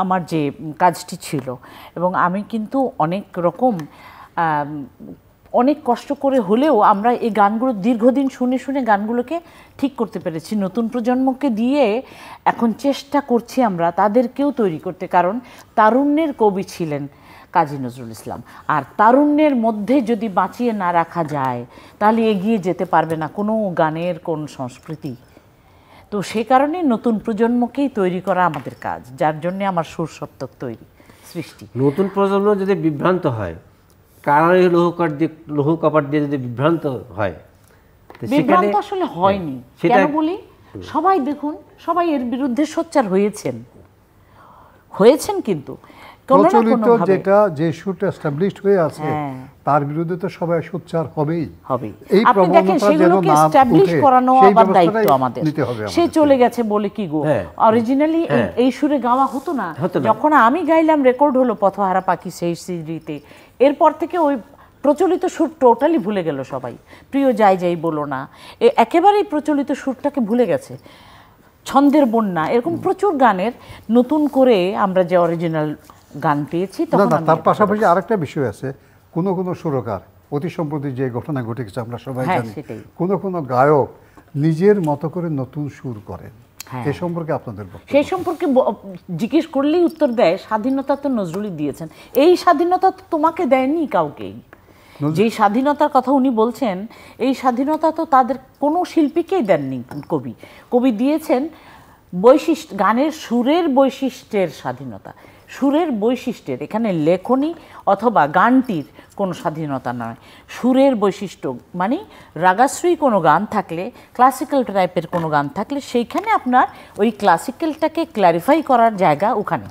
আমার যে কাজটি ছিল, এবং আমি কিন্তু অনেক রকম অনেক কষ্ট করে হলেও আমরা এই গানগুলো দীর্ঘদিন শুনে শুনে গানগুলোকে ঠিক করতে পেরেছি। নতুন প্রজন্মকে দিয়ে এখন চেষ্টা করছি আমরা তাদেরকেও তৈরি করতে, কারণ তারুণ্যের কবি ছিলেন কাজী নজরুল ইসলাম, আর তারুণ্যের মধ্যে যদি বাঁচিয়ে না রাখা যায় তাহলে এগিয়ে যেতে পারবে না কোনো গানের কোন সংস্কৃতি। তো সে কারণে নতুন প্রজন্মকেই তৈরি করা আমাদের কাজ, যার জন্য আমার সুর সপ্তক তৈরি সৃষ্টি। নতুন প্রজন্ম যদি বিভ্রান্ত হয়, কারণ লৌহ কপাট দিয়ে যদি বিভ্রান্ত হয়, বিভ্রান্ত আসলে হয়নি কেন বলি, সবাই দেখুন সবাই এর বিরুদ্ধে সোচ্চার হয়েছেন কিন্তু প্রচলিত যেটা যে সুরটা এস্টাবলিশড হয়ে আছে তার বিরুদ্ধে তো সবাই সোচ্চার হবেই। এই প্রবণতা যেন না এস্টাবলিশ করানো আবার দায়িত্ব আমাদের। সে চলে গেছে বলে কি গো, অরিজিনালি এই সুরে গাওয়া হতো না। যখন আমি গাইলাম রেকর্ড হলো পথহারা পাখি সেই সিডিতে, এরপর থেকে ওই প্রচলিত সুর টোটালি ভুলে গেল সবাই। প্রিয় যাই যাই বলো না, একেবারেই প্রচলিত সুরটাকে ভুলে গেছে। ছন্দের বন্যা, এরকম প্রচুর গানের নতুন করে আমরা যে অরিজিনাল গান পেয়েছি। তখন তার পাশাপাশি আরেকটা বিষয় আছে, কোনো কোনো সুরকার, অতি সম্প্রতি যে ঘটনা ঘটে গেছে আমরা সবাই জানি, কোনো কোনো গায়ক নিজের মতো করে নতুন সুর করেন। এ সম্পর্কে আপনাদের বক্তব্য? সেই সম্পর্কে জিজ্ঞেস করলেই উত্তর দেয়, স্বাধীনতা তো নজরুলই দিয়েছেন, এই স্বাধীনতা তো তোমাকে দেয়নি কাউকেই। যেই স্বাধীনতার কথা উনি বলছেন, এই স্বাধীনতা তো তাদের কোনো শিল্পীকেই দেননি কবি। কবি দিয়েছেন বৈশিষ্ট্য, গানের সুরের বৈশিষ্ট্যের স্বাধীনতা, সুরের বৈশিষ্ট্যের। এখানে লেখনী অথবা গানটির কোনো স্বাধীনতা নয়, সুরের বৈশিষ্ট্য। মানে রাগাশ্রয়ী কোনো গান থাকলে, ক্লাসিক্যাল টাইপের কোনো গান থাকলে, সেইখানে আপনার ওই ক্লাসিক্যালটাকে ক্ল্যারিফাই করার জায়গা ওখানে।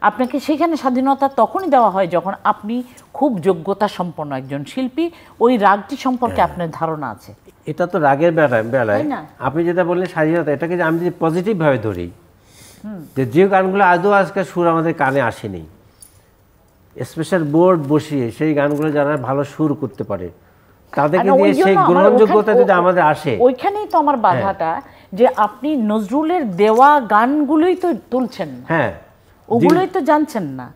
আপনাকে সেখানে স্বাধীনতা তখনই দেওয়া হয় যখন আপনি খুব যোগ্যতা সম্পন্ন একজন শিল্পী, ওই রাগটি সম্পর্কে আপনার ধারণা আছে। এটা তো রাগের বেলায় আপনি যেটা বললেন স্বাধীনতা, এটাকে আমি যদি পজিটিভভাবে ধরি, যে গানগুলো আদৌ আজকে সুর আমাদের কানে আসেনি, স্পেশাল বোর্ড বসিয়ে সেই গানগুলো যারা ভালো সুর করতে পারে তাদেরকে দিয়ে সেই গ্রহণযোগ্যতা যদি আমাদের আসে, ওইখানেই তো আমার বাধাটা, যে আপনি নজরুলের দেওয়া গানগুলোই তো তুলছেন না, হ্যাঁ ওগুলোই তো জানছেন না।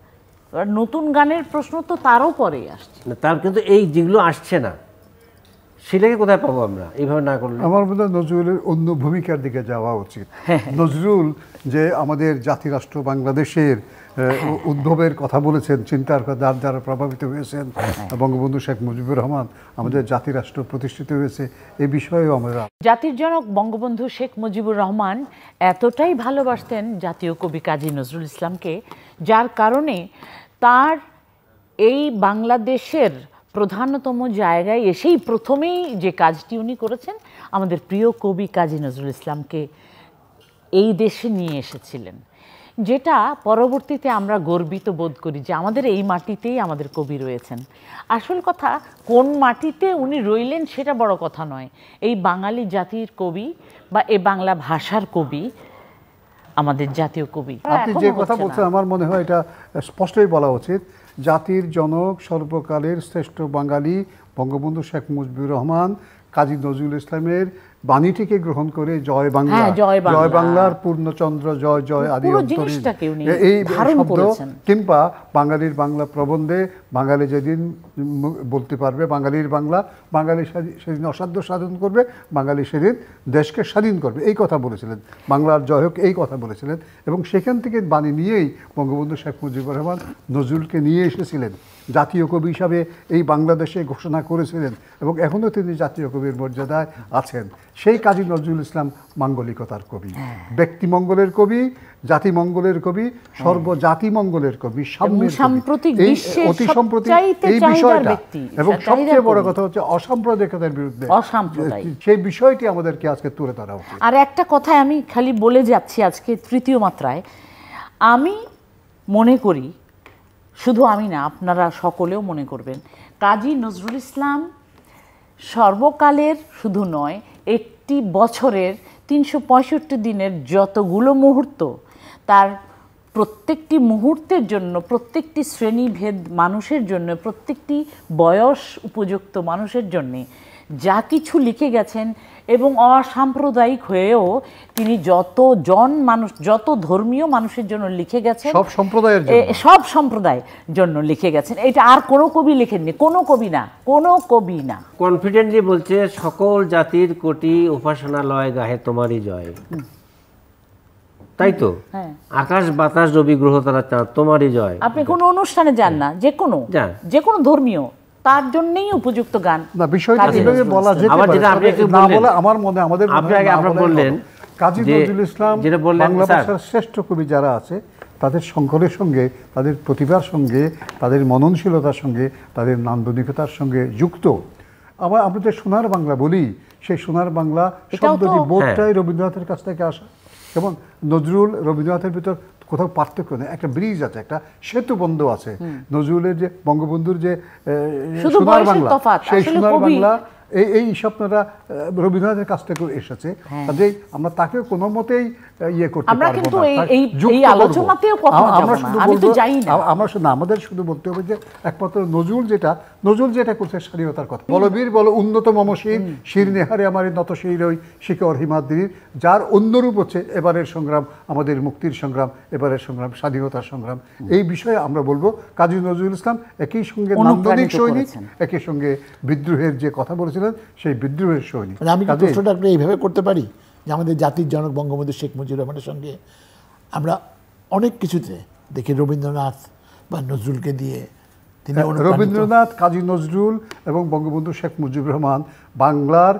নতুন গানের প্রশ্ন তো তারও পরে আসছে, তার কিন্তু এই যেগুলো আসছে না সেটাকে কোথায় পাবো আমরা এইভাবে না করলে? আমার মনে হয় নজরুলের অন্য ভূমিকার দিকে যাওয়া উচিত। নজরুল যে আমাদের জাতিরাষ্ট্র বাংলাদেশের উদ্ভবের কথা বলেছেন, চিন্তার দ্বারা প্রভাবিত হয়েছেন, বঙ্গবন্ধু শেখ মুজিবুর রহমান আমাদের জাতিরাষ্ট্র প্রতিষ্ঠিত হয়েছে, এ বিষয়েও আমরা। জাতির জনক বঙ্গবন্ধু শেখ মুজিবুর রহমান এতটাই ভালোবাসতেন জাতীয় কবি কাজী নজরুল ইসলামকে, যার কারণে তার এই বাংলাদেশের প্রধানতম জায়গায় এসেই প্রথমেই যে কাজটি উনি করেছেন, আমাদের প্রিয় কবি কাজী নজরুল ইসলামকে এই দেশে নিয়ে এসেছিলেন, যেটা পরবর্তীতে আমরা গর্বিত বোধ করি যে আমাদের এই মাটিতেই আমাদের কবি রয়েছেন। আসল কথা, কোন মাটিতে উনি রইলেন সেটা বড় কথা নয়, এই বাঙালি জাতির কবি বা এই বাংলা ভাষার কবি আমাদের জাতীয় কবি। আপনি যে কথা বলছেন আমার মনে হয় এটা স্পষ্টই বলা উচিত, জাতির জনক সর্বকালের শ্রেষ্ঠ বাঙালি বঙ্গবন্ধু শেখ মুজিবুর রহমান কাজী নজরুল ইসলামের বাণীটিকে গ্রহণ করে জয় বাংলা, জয় বাংলার পূর্ণচন্দ্র জয় জয় আদি অন্তরীণ, এই শব্দ কিংবা বাঙালির বাংলা প্রবন্ধে বাঙালি যেদিন বলতে পারবে বাঙালির বাংলা, বাঙালি সেদিন অসাধ্য সাধন করবে, বাঙালি সেদিন দেশকে স্বাধীন করবে, এই কথা বলেছিলেন। বাংলার জয় হোক এই কথা বলেছিলেন, এবং সেখান থেকে বাণী নিয়েই বঙ্গবন্ধু শেখ মুজিবুর রহমান নজরুলকে নিয়ে এসেছিলেন, জাতীয় কবি হিসাবে এই বাংলাদেশে ঘোষণা করেছিলেন, এবং এখনও তিনি জাতীয় কবির মর্যাদায় আছেন। সেই কাজী নজরুল ইসলাম মাঙ্গলিকতার কবি, ব্যক্তিমঙ্গলের কবি, জাতিমঙ্গলের কবি, সর্বজাতিমঙ্গলের কবি, সাম্প্রতিক অতি সম্প্রতি এই বিষয়টা, এবং সবচেয়ে বড় কথা হচ্ছে অসাম্প্রদায়িকতার বিরুদ্ধে সেই বিষয়টি আমাদেরকে আজকে তুলে ধরা উচিত। আর একটা কথাই আমি খালি বলে যাচ্ছি আজকে তৃতীয় মাত্রায়, আমি মনে করি, শুধু আমি না, আপনারা সকলেও মনে করবেন, কাজী নজরুল ইসলাম সর্বকালের শুধু নয়, একটি বছরের 365 দিনের যতগুলো মুহূর্ত, তার প্রত্যেকটি মুহূর্তের জন্য, প্রত্যেকটি শ্রেণীভেদ মানুষের জন্য, প্রত্যেকটি বয়স উপযুক্ত মানুষের জন্যে যা কিছু লিখে গেছেন, এবং অসাম্প্রদায়িক হয়েও তিনি যতজন মানুষ, যত ধর্মীয় মানুষের জন্য লিখে গেছেন, সব সম্প্রদায়ের জন্য, সব সম্প্রদায়ের জন্য লিখে গেছেন। এটা আর কোনো কবি লিখেননি, কোনো কবি না, কোনো কবি না। কনফিডেন্টলি বলছে, সকল জাতির কোটি উপাসনালয় গাহে তোমারই জয়, তাই তো? আকাশ বাতাস রবি গ্রহ তারা চাঁদ তোমারই জয়। আপনি কোনো অনুষ্ঠানে যান না, যে কোনো ধর্মীয়, তার জন্যই উপযুক্ত গান। না, বিষয়টা এভাবে বলা যেতে পারে। আমার মনে আমাদের বললেন কাজী নজরুল ইসলাম বাংলা ভাষার শ্রেষ্ঠ কবি যারা আছে, তাদের শঙ্করের সঙ্গে, তাদের প্রতিভার সঙ্গে, তাদের মননশীলতার সঙ্গে, তাদের নান্দনিকতার সঙ্গে যুক্ত। আমরা যে সোনার বাংলা বলি, সেই সোনার বাংলা শব্দটি বোধটাই রবীন্দ্রনাথের কাছ থেকে আসা। যেমন নজরুল রবীন্দ্রনাথের ভিতর কোথাও পার্থক্য নেই, একটা ব্রিজ আছে, একটা সেতু বন্ধ আছে। নজরুলের যে বঙ্গবন্ধুর যে সোনার বাংলা, সেই সোনার বাংলা, এই স্বপ্নটা রবীন্দ্রনাথের কাছ থেকে এসেছে। কাজেই আমরা তাকে কোনো মতেই ইয়ে করতে পারবো না। আমরা শুধু আমাদের শুধু বলতে হবে যে একমাত্র নজরুল যেটা, নজরুল যেটা করছে স্বাধীনতার কথা, বলবীর বল উন্নত মমশীর শির নেহারে আমার নত শির ওই শিকর হিমাদ্রির, যার অন্যরূপ হচ্ছে এবারের সংগ্রাম আমাদের মুক্তির সংগ্রাম, এবারের সংগ্রাম স্বাধীনতার সংগ্রাম। এই বিষয়ে আমরা বলবো কাজী নজরুল ইসলাম একই সঙ্গে নান্দনিক সৈনিক, একই সঙ্গে বিদ্রোহের যে কথা বলেছিলেন সেই বিদ্রোহের সৈনিক। আমি কি প্রশ্নটা আপনি এইভাবে করতে পারি যে আমাদের জাতির জনক বঙ্গবন্ধু শেখ মুজিবুর রহমানের সঙ্গে আমরা অনেক কিছুতে দেখি রবীন্দ্রনাথ বা নজরুলকে দিয়ে তিনি রবীন্দ্রনাথ, কাজী নজরুল এবং বঙ্গবন্ধু শেখ মুজিবুর রহমান বাংলার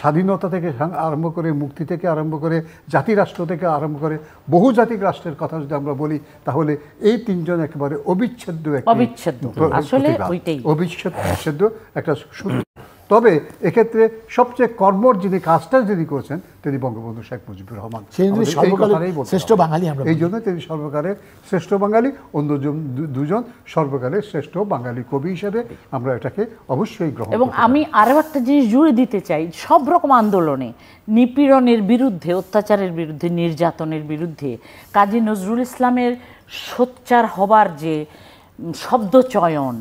স্বাধীনতা থেকে আরম্ভ করে, মুক্তি থেকে আরম্ভ করে, জাতিরাষ্ট্র থেকে আরম্ভ করে বহুজাতিক রাষ্ট্রের কথা যদি আমরা বলি, তাহলে এই তিনজন একেবারে অবিচ্ছেদ্য একটা সূত্র। তবে এক্ষেত্রে সবচেয়ে কর্মর যিনি কাজটা যিনি করেছেন তিনি বঙ্গবন্ধু শেখ মুজিবুর রহমান, শ্রেষ্ঠ বাঙালি। এই জন্য তিনি সর্বকালের শ্রেষ্ঠ বাঙালি, অন্য দুজন সর্বকালের শ্রেষ্ঠ বাঙালি কবি হিসেবে আমরা এটাকে অবশ্যই গ্রহণ। এবং আমি আরও একটা জিনিস জুড়ে দিতে চাই, সব রকম আন্দোলনে, নিপীড়নের বিরুদ্ধে, অত্যাচারের বিরুদ্ধে, নির্যাতনের বিরুদ্ধে কাজী নজরুল ইসলামের সোচ্চার হবার যে শব্দচয়ন,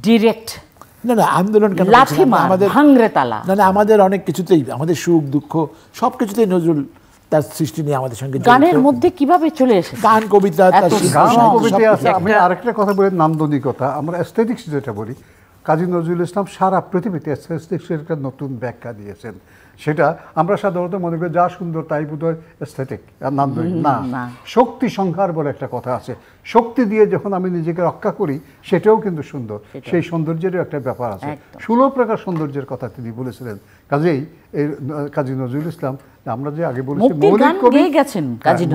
ডিরেক্ট আন্দোলন আমাদের অনেক কিছুতেই, আমাদের সুখ দুঃখ সব কিছুতেই নজরুল তার সৃষ্টি নিয়ে আমাদের সঙ্গে গানের মধ্যে কিভাবে চলে এসেছে, গান কবিতা। আমি আরেকটা কথা বলি, নান্দনিকতা, আমরা এস্থেটিক্স যেটা বলি, কাজী নজরুল ইসলাম সারা পৃথিবীতে এস্থেটিক্সের একটা নতুন ব্যাখ্যা দিয়েছেন। সেটা আমরা সাধারণত মনে করি যা সুন্দর তাই বোধহয় এস্থেটিক আর নান্দনিক না। শক্তি সংহার বলে একটা কথা আছে, শক্তি দিয়ে যখন আমি নিজেকে রক্ষা করি সেটাও কিন্তু সুন্দর, সেই সৌন্দর্যেরও একটা ব্যাপার আছে। 16 প্রকার সৌন্দর্যের কথা তিনি বলেছিলেন। কাজেই এই কাজী নজরুল ইসলাম, আমরা যে আগে বলেছি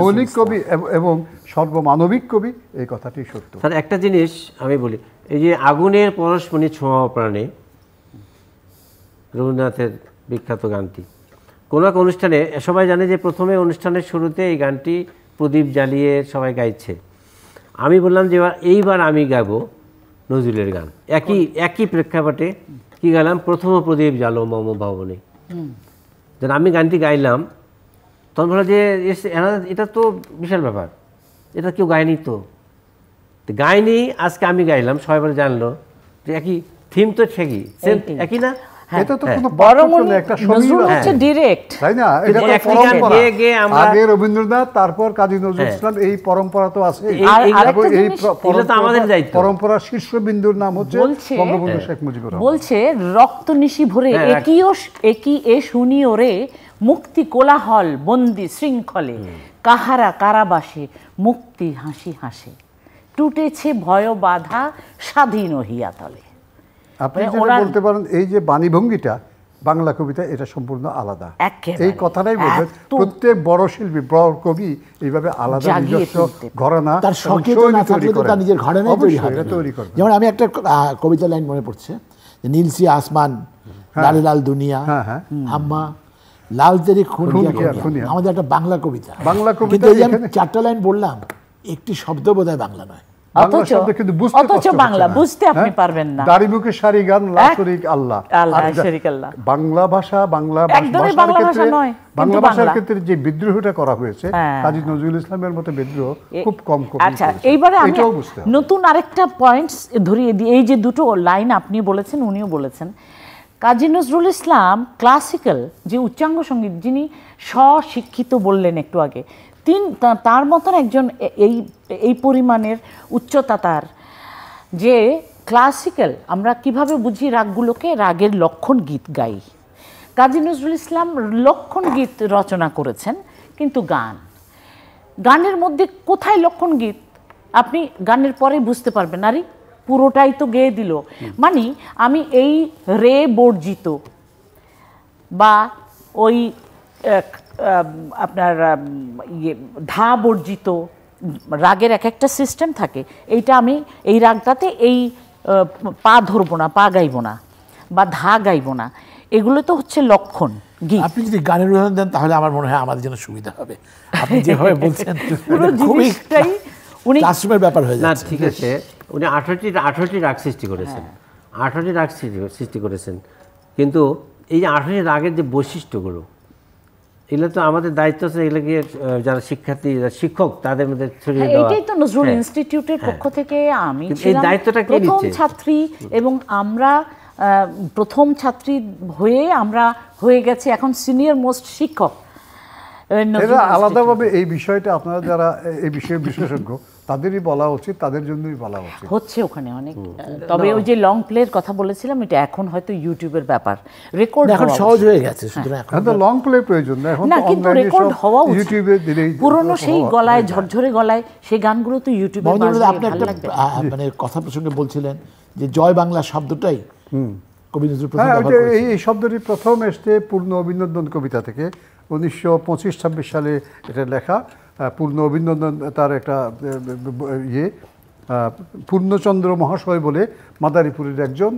মৌলিক কবি এবং সর্বমানবিক কবি, এই কথাটি সত্য। স্যার একটা জিনিস আমি বলি, এই যে আগুনের পরশমণি ছোঁয়া প্রাণে, রবীন্দ্রনাথের বিখ্যাত গানটি, কোনো এক অনুষ্ঠানে সবাই জানে যে প্রথমে অনুষ্ঠানের শুরুতে এই গানটি প্রদীপ জ্বালিয়ে সবাই গাইছে। আমি বললাম যে এইবার আমি গাবো নজরুলের গান, একই প্রেক্ষাপটে কি গাইলাম, প্রথম প্রদীপ জ্বালো মম ভবনে। যেন আমি গানটি গাইলাম, তখন বললাম যে এটা তো বিশাল ব্যাপার, এটা কেউ গায়নি, তো গায়নি, আজকে আমি গাইলাম, সবাই বলে জানলো যে একই থিম, তো ঠিকই একই না। এটা তো কোনো একটা সমীহ হচ্ছে ডাইরেক্ট, তাই না? এটা তো পরম্পরা, আগে রবীন্দ্রনাথ, তারপর কাজী নজরুল ইসলাম, এই পরম্পরা তো আছে। এই পরম্পরার শীর্ষবিন্দুর নাম হচ্ছে বঙ্গবন্ধু শেখ মুজিবুর রহমান। বলছে রক্ত নিশি ভরে একই এ শুনিও রে, মুক্তি কোলাহল বন্দি শৃঙ্খলে, কাহারা কারাবাসে মুক্তি হাসি হাসে, টুটেছে ভয় বাধা স্বাধীন হইয়া তলে। আপনি যেটা বলতে পারেন, এই যে বাণীভঙ্গিটা বাংলা কবিতা, এটা সম্পূর্ণ আলাদা। এই কথাটাই বলবেন, প্রত্যেক বড় শিল্পী, বড় কবি এইভাবে আলাদা নিজস্ব ঘরানা, তার নিজের ঘরানায় তৈরি করে। যেমন আমি একটা কবিতা লাইন মনে পড়ছে, নীলসি আসমান, লাল লাল দুনিয়া, আম্মা লাল তেরি খুন, আমাদের একটা বাংলা কবিতা। কিন্তু এই আমি 4টা লাইন বললাম, একটি শব্দ বোধহয় বাংলা নয়, অথচ বাংলা বুঝতে আপনি পারবেন না। দাড়িমুখে সারি গান, লা শরীক আল্লাহ, বাংলা ভাষা, বাংলা ভাষার ক্ষেত্রে যে বিদ্রোহটা করা হয়েছে, কাজী নজরুল ইসলামের মতো বিদ্রোহ খুব কম কম। আচ্ছা, এইবারে আমি নতুন আরেকটা পয়েন্টস ধরিয়ে দিই। এই যে দুটো লাইন আপনি বলেছেন, উনিও বলেছেন, কাজী নজরুল ইসলাম ক্লাসিক্যাল যে উচ্চাঙ্গ সঙ্গীত, যিনি স্বশিক্ষিত বললেন একটু আগে, তার মতন একজন এই পরিমাণের উচ্চতা তার, যে ক্লাসিক্যাল আমরা কিভাবে বুঝি রাগগুলোকে, রাগের লক্ষণ গীত গাই। কাজী নজরুল ইসলাম লক্ষণ গীত রচনা করেছেন, কিন্তু গানের মধ্যে কোথায় লক্ষণ গীত আপনি গানের পরে বুঝতে পারবেন, আরে পুরোটাই তো গেয়ে দিল। মানে আমি এই রে বর্জিত বা ওই আপনার ধা বর্জিত রাগের এক একটা সিস্টেম থাকে, এইটা আমি এই রাগটাতে এই পা ধরবো না, পা গাইবো না বা ধা গাইবো না, এগুলো তো হচ্ছে লক্ষণ গীত। আপনি যদি গানের উদাহরণ দেন তাহলে আমার মনে হয় আমাদের জন্য সুবিধা হবে। আপনি যেভাবে বলছেন পুরো জিনিসটাই উনি ক্লাসরুমের ব্যাপার হয়ে যাচ্ছে। না ঠিক আছে, উনি 18টি রাগ সৃষ্টি করেছেন, 18টি রাগ সৃষ্টি করেছেন, কিন্তু এই যে 18টি রাগের যে বৈশিষ্ট্যগুলো, এগুলো তো আমাদের দায়িত্ব আছে, এগুলোকে যারা শিক্ষার্থী শিক্ষক তাদের মধ্যে ছড়িয়ে দেওয়া। এটাই তো নজরুল ইনস্টিটিউটের পক্ষ থেকে আমি এই দায়িত্বটা কে প্রথম নিচ্ছে? ছাত্রী, এবং আমরা প্রথম ছাত্রী হয়ে আমরা হয়ে গেছি এখন সিনিয়র মোস্ট শিক্ষক। এরা আলাদাভাবে এই বিষয়টা আপনারা যারা এই বিষয়ে বিশেষজ্ঞ তাদেরই বলা উচিত, তাদের জন্যই বলা উচিত। হচ্ছে ওখানে অনেক, তবে ওই যে লং প্লের কথা বলেছিলাম, এটা এখন হয়তো ইউটিউবের ব্যাপার, রেকর্ড এখন সহজ হয়ে গেছে, সুতরাং এখন এখন তো লং প্লে প্রয়োজন না, এখন না, তো কিন্তু অনলাইনে রেকর্ড সব হওয়া উচিত। ইউটিউবে দিলেই পুরনো সেই গলায় ঝরঝরে গলায় সেই গানগুলো তো ইউটিউবে বাজলে আপনি ভালো একটা লাগবে। মানে কথা প্রসঙ্গে বলছিলেন যে জয় বাংলা শব্দটাই কবি নজরুল প্রথম হ্যাঁ, ব্যবহার ওইটা করেছেন। এই শব্দটি প্রথম এসছে পূর্ণ অভিনন্দন কবিতা থেকে, 1925-26 সালে এটা লেখা। পূর্ণ অভিনন্দন তার একটা পূর্ণচন্দ্র মহাশয় বলে মাদারীপুরের একজন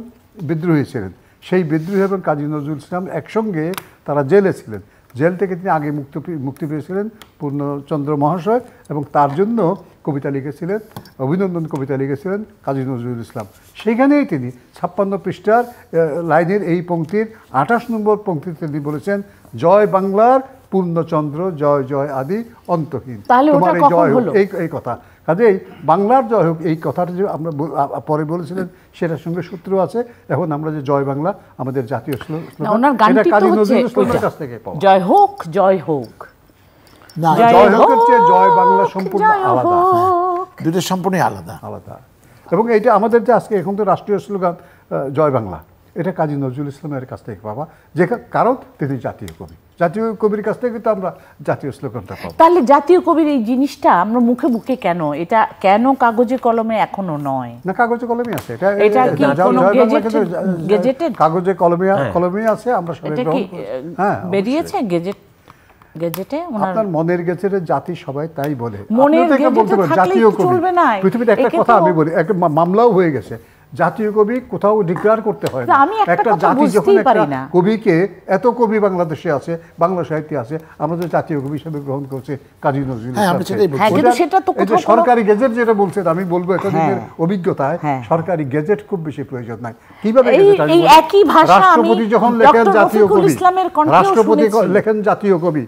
বিদ্রোহী ছিলেন। সেই বিদ্রোহী এবং কাজী নজরুল ইসলাম একসঙ্গে তারা জেলে ছিলেন। জেল থেকে তিনি আগে মুক্তি পেয়েছিলেন পূর্ণচন্দ্র মহাশয়, এবং তার জন্য কবিতা লিখেছিলেন, অভিনন্দন কবিতা লিখেছিলেন কাজী নজরুল ইসলাম। সেইখানেই তিনি 56 পৃষ্ঠার লাইনের এই পংক্তির 28 নম্বর পংক্তিতে তিনি বলেছেন, জয় বাংলার পূর্ণচন্দ্র জয় জয় আদি অন্তহীন, তোমার এই জয় হোক, এই কথা। কাজেই বাংলার জয় হোক এই কথাটা যে আমরা পরে বলেছিলেন সেটার সঙ্গে সূত্র আছে। এখন আমরা যে জয় বাংলা আমাদের জাতীয় স্লোগান, এটা কাজী নজরুল ইসলামের কাছ থেকে পাওয়া। জয় হোক জয় হোক, না, জয় হোকের চেয়ে জয় বাংলা সম্পূর্ণ আলাদা, দুটো সম্পূর্ণই আলাদা আলাদা। এবং এইটা আমাদের যে আজকে এখন তো রাষ্ট্রীয় স্লোগান জয় বাংলা, এটা কাজী নজরুল ইসলামের কাছ থেকে পাওয়া, যে কারণ তিনি জাতীয় কবি। জাতীয় কবির কাছ থেকে তো আমরা জাতীয় স্লোগানটা পাবো। তাহলে জাতীয় কবির এই জিনিসটা আমরা মুখে মুখে কেন, এটা কেন কাগজে কলমে এখনো নয়? না, কাগজে কলমে আছে, এটা কি কোনো গেজেটেড? কাগজে কলমে আছে, আমরা সবাই গ্রহণ করি। হ্যাঁ, বেরিয়েছে গেজেটে। আপনার মনের গেজেটে জাতি সবাই তাই বলে, মনের গেজেটে জাতীয় কবি চলবে না। পৃথিবীতে একটা কথা আমি বলি, একটা মামলাও হয়ে গেছে, জাতীয় কবি কোথাও ডিক্লেয়ার করতে হয় না। একটা জাতি যখন একটা কবিকে, এত কবি বাংলাদেশে আছে, বাংলা সাহিত্যে আছে, আমরা তো জাতীয় কবি হিসেবে গ্রহণ করছি কাজী নজরুল ইসলাম। সরকারি গেজেট যেটা বলছেন, আমি বলবো এতদিনের অভিজ্ঞতায় সরকারি গেজেট খুব বেশি প্রয়োজন নাই। কিভাবে রাষ্ট্রপতি যখন লেখেন জাতীয় কবি, রাষ্ট্রপতি লেখেন জাতীয় কবি,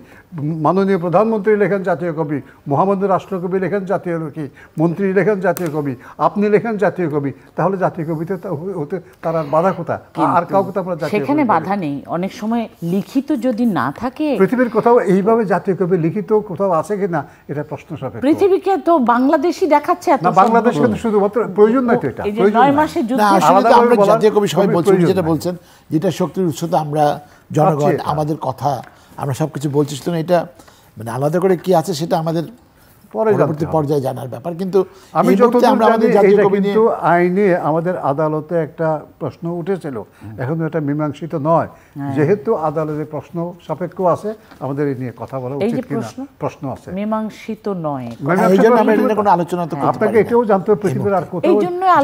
মাননীয় প্রধানমন্ত্রী লেখেন জাতীয় কবি, মহামান্য রাষ্ট্রকবি লেখেন জাতীয় কবি, মন্ত্রী লেখেন জাতীয় কবি, আপনি লেখেন জাতীয় কবি, তাহলে জাতীয় কবিতে হতে তার আর বাধা কোথায়? আর কাউকে তো আমরা জাতীয়, সেখানে বাধা নেই। অনেক সময় লিখিত যদি না থাকে, পৃথিবীর কোথাও এইভাবে জাতীয় কবি লিখিত কোথাও আছে কিনা এটা প্রশ্ন সাপেক্ষ। পৃথিবীকে তো বাংলাদেশই দেখাচ্ছে এত না, বাংলাদেশকে তো শুধুমাত্র প্রয়োজন নাই তো এটা। এই যে 9 মাসের যুদ্ধ, আসলে আমরা জাতীয় কবি সবাই বলছি, যেটা বলছেন যেটা শক্তির উৎস, তো আমরা জনগণ আমাদের কথা আমরা সবকিছু বলছি, সুতরাং এটা মানে আলাদা করে কি আছে সেটা আমাদের পরবর্তী পর্যায়ে জানার ব্যাপার। কিন্তু আমি যতদূর জানি এটা কিন্তু আইনে আমাদের আদালতে একটা প্রশ্ন উঠেছিল, এখনো এটা মীমাংসিত নয়। যেহেতু আদালতে প্রশ্ন সাপেক্ষ আছে, আমাদের এই নিয়ে কথা বলা উচিত কিনা প্রশ্ন আছে, মীমাংসিত নয়। কোনো আলোচনা তো আপনাকে এটাও জানতে হবে পৃথিবীর আর কোথাও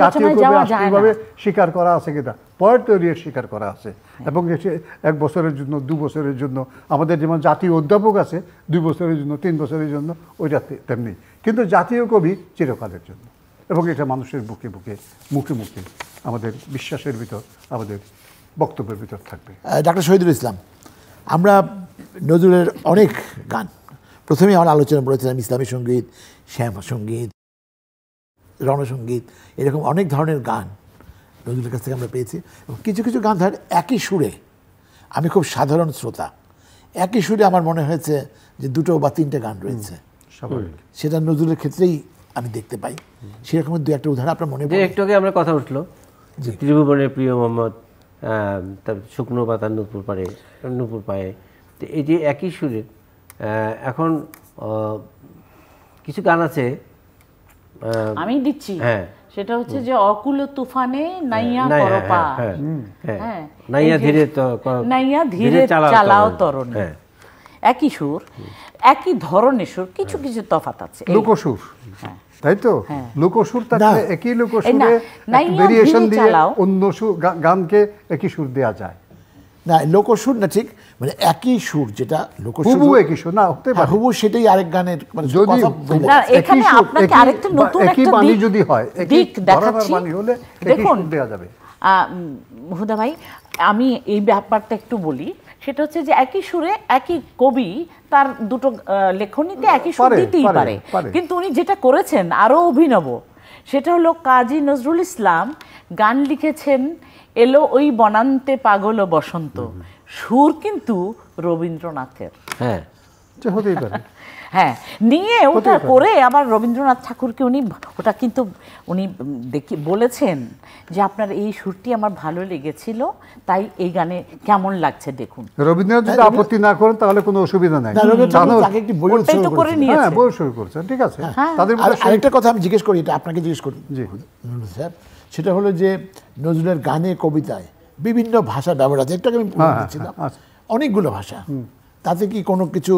জাতীয় কবি রাষ্ট্রীয়ভাবে স্বীকার করা আছে কিনা। পয়েন্ট রিয়েট স্বীকার করা আছে, এবং এসে 1 বছরের জন্য 2 বছরের জন্য, আমাদের যেমন জাতীয় অধ্যাপক আছে 2 বছরের জন্য 3 বছরের জন্য, ওইটা তেমনি। কিন্তু জাতীয় কবি চিরকালের জন্য, এবং এটা মানুষের বুকে বুকে মুখে মুখে আমাদের বিশ্বাসের ভিতর, আমাদের বক্তব্যের ভিতর থাকবে। ডাক্তার শহীদুল ইসলাম, আমরা নজরুলের অনেক গান, প্রথমেই আমরা আলোচনা করেছিলাম ইসলামী সঙ্গীত, শ্যামা সঙ্গীত, রণসঙ্গীত, এরকম অনেক ধরনের গান নজরুলের কাছ থেকে আমরা পেয়েছি। এবং কিছু কিছু গান ধর একই সুরে, আমি খুব সাধারণ শ্রোতা, একই সুরে আমার মনে হয়েছে যে 2 বা 3টে গান রয়েছে, সেটা নজরুলের ক্ষেত্রেই আমি দেখতে পাই। সেরকম 2-1টা উদাহরণ আপনার মনে পড়ে? একটু আগে আমরা কথা উঠলো যে ত্রিভুবনের প্রিয় মোহাম্মদ, তার শুকনো পাতা নূপুর পায়ে, তো এই যে একই সুরে। এখন কিছু গান আছে আমি দিচ্ছি, সেটা হচ্ছে যে অকুল তুফানে নাইয়া করপা, নাইয়া ধীরে চালাও তরুণ, একই সুর, একই ধরনের সুর, কিছু কিছু তফাৎ আছে, লোকসুর, তাই তো? লোকসুর থাকলে একই লোকসুরে ভেরিয়েশন দিয়ে অন্য গানকে একই সুর দেওয়া যায় না। লোকসুর না, ঠিক মানে একই সুর, যেটা লোকসুর হুবহু একই সুর না হতে পারে, হুবহু সেটাই আরেক গানের, মানে যদি এখানে আপনাকে আরেকটা নতুন একই বাণী যদি হয়, একই ধরনের বাণী হলে একই সুর দেওয়া যাবে। হুদা ভাই, আমি এই ব্যাপারটা একটু বলি। সেটা হচ্ছে যে একই সুরে একই কবি তার দুটো লেখনীতে একই সুর পারে, দিতেই পারে, পারে, পারে। কিন্তু উনি যেটা করেছেন আরো অভিনব, সেটা হলো কাজী নজরুল ইসলাম গান লিখেছেন এলো ওই বনান্তে পাগল ও বসন্ত, সুর কিন্তু রবীন্দ্রনাথের। হ্যাঁ, যে হতেই পারে। হ্যাঁ, নিয়ে ওটা করে আবার রবীন্দ্রনাথ ঠাকুরকে উনি ওটা কিন্তু উনি বলেছেন যে আপনার এই সুরটি আমার ভালো লেগেছিল, তাই এই গানে কেমন লাগছে দেখুন। রবীন্দ্রনাথ যদি আপত্তি না করেন তাহলে কোনো অসুবিধা নাই। না, রবীন্দ্রনাথ তাকে একটি বই ওটাই তো করে নিয়েছে। হ্যাঁ, বই শুরু করছেন, ঠিক আছে। তাদের আরেকটা কথা আমি জিজ্ঞেস করি, এটা আপনাকে জিজ্ঞেস করি জি। স্যার, সেটা হলো যে নজরুলের গানে কবিতায় বিভিন্ন ভাষা ব্যবহার আছে, একটু আগে আমি বলছিলাম অনেকগুলো ভাষা, তাতে কি কোনো কিছু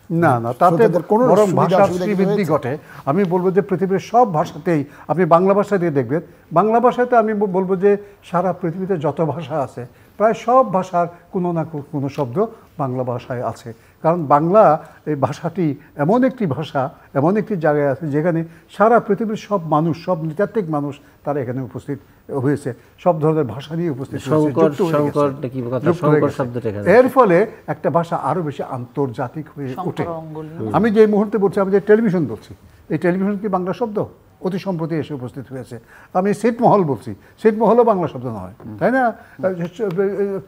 না না, তাতে কোনো বরং সুবিধা ভাষার অসুবিধা শ্রীবৃদ্ধি ঘটে। আমি বলবো যে পৃথিবীর সব ভাষাতেই, আপনি বাংলা ভাষা দিয়ে দেখবেন, বাংলা ভাষাতে আমি বলবো যে সারা পৃথিবীতে যত ভাষা আছে প্রায় সব ভাষার কোনো না কোনো শব্দ বাংলা ভাষায় আছে। কারণ বাংলা এই ভাষাটি এমন একটি ভাষা, এমন একটি জায়গায় আছে যেখানে সারা পৃথিবীর সব মানুষ, সব নৃতাত্ত্বিক মানুষ তারা এখানে উপস্থিত হয়েছে, সব ধরনের ভাষা নিয়ে উপস্থিত হয়েছে। এর ফলে একটা ভাষা আরো বেশি আন্তর্জাতিক হয়ে ওঠে। আমি যে মুহূর্তে বলছি, আমি যে টেলিভিশন বলছি, এই টেলিভিশন কি বাংলা শব্দ? অতি সম্প্রতি এসে উপস্থিত হয়েছে। আমি ছিটমহল বলছি, ছিটমহলও বাংলা শব্দ নয়, তাই না?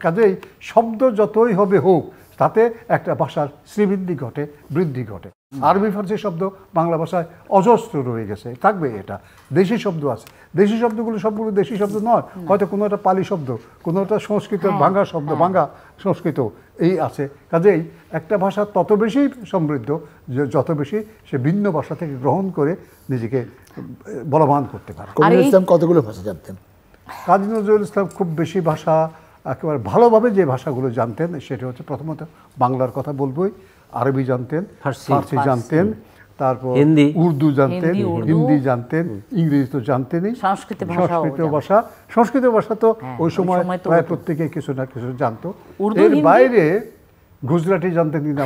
কাজেই শব্দ যতই হবে হোক, তাতে একটা ভাষার শ্রীবৃদ্ধি ঘটে, বৃদ্ধি ঘটে। আরবি ফার্সি শব্দ বাংলা ভাষায় অজস্র রয়ে গেছে, থাকবে। এটা দেশি শব্দ আছে, দেশি শব্দগুলো সবগুলো দেশি শব্দ নয়, হয়তো কোনো একটা পালি শব্দ, কোনো একটা সংস্কৃতের ভাঙা শব্দ, ভাঙা সংস্কৃত এই আছে। কাজেই একটা ভাষা তত বেশি সমৃদ্ধ যত বেশি সে ভিন্ন ভাষা থেকে গ্রহণ করে নিজেকে বলবান করতে পারে। নজরুল ইসলাম কতগুলো ভাষা জানতেন? কাজী নজরুল ইসলাম খুব বেশি ভাষা, একেবারে ভালোভাবে যে ভাষাগুলো জানতেন সেটা হচ্ছে প্রথমত বাংলার কথা বলবোই, আরবি জানতেন, ফার্সি জানতেন, তারপর উর্দু জানতেন, হিন্দি জানতেন, ইংরেজি তো জানতেনই, সংস্কৃত ভাষা তো ওই সময় প্রায় প্রত্যেকে কিছু না কিছু জানতো। এর বাইরে গুজরাটি জানতেন কিনা,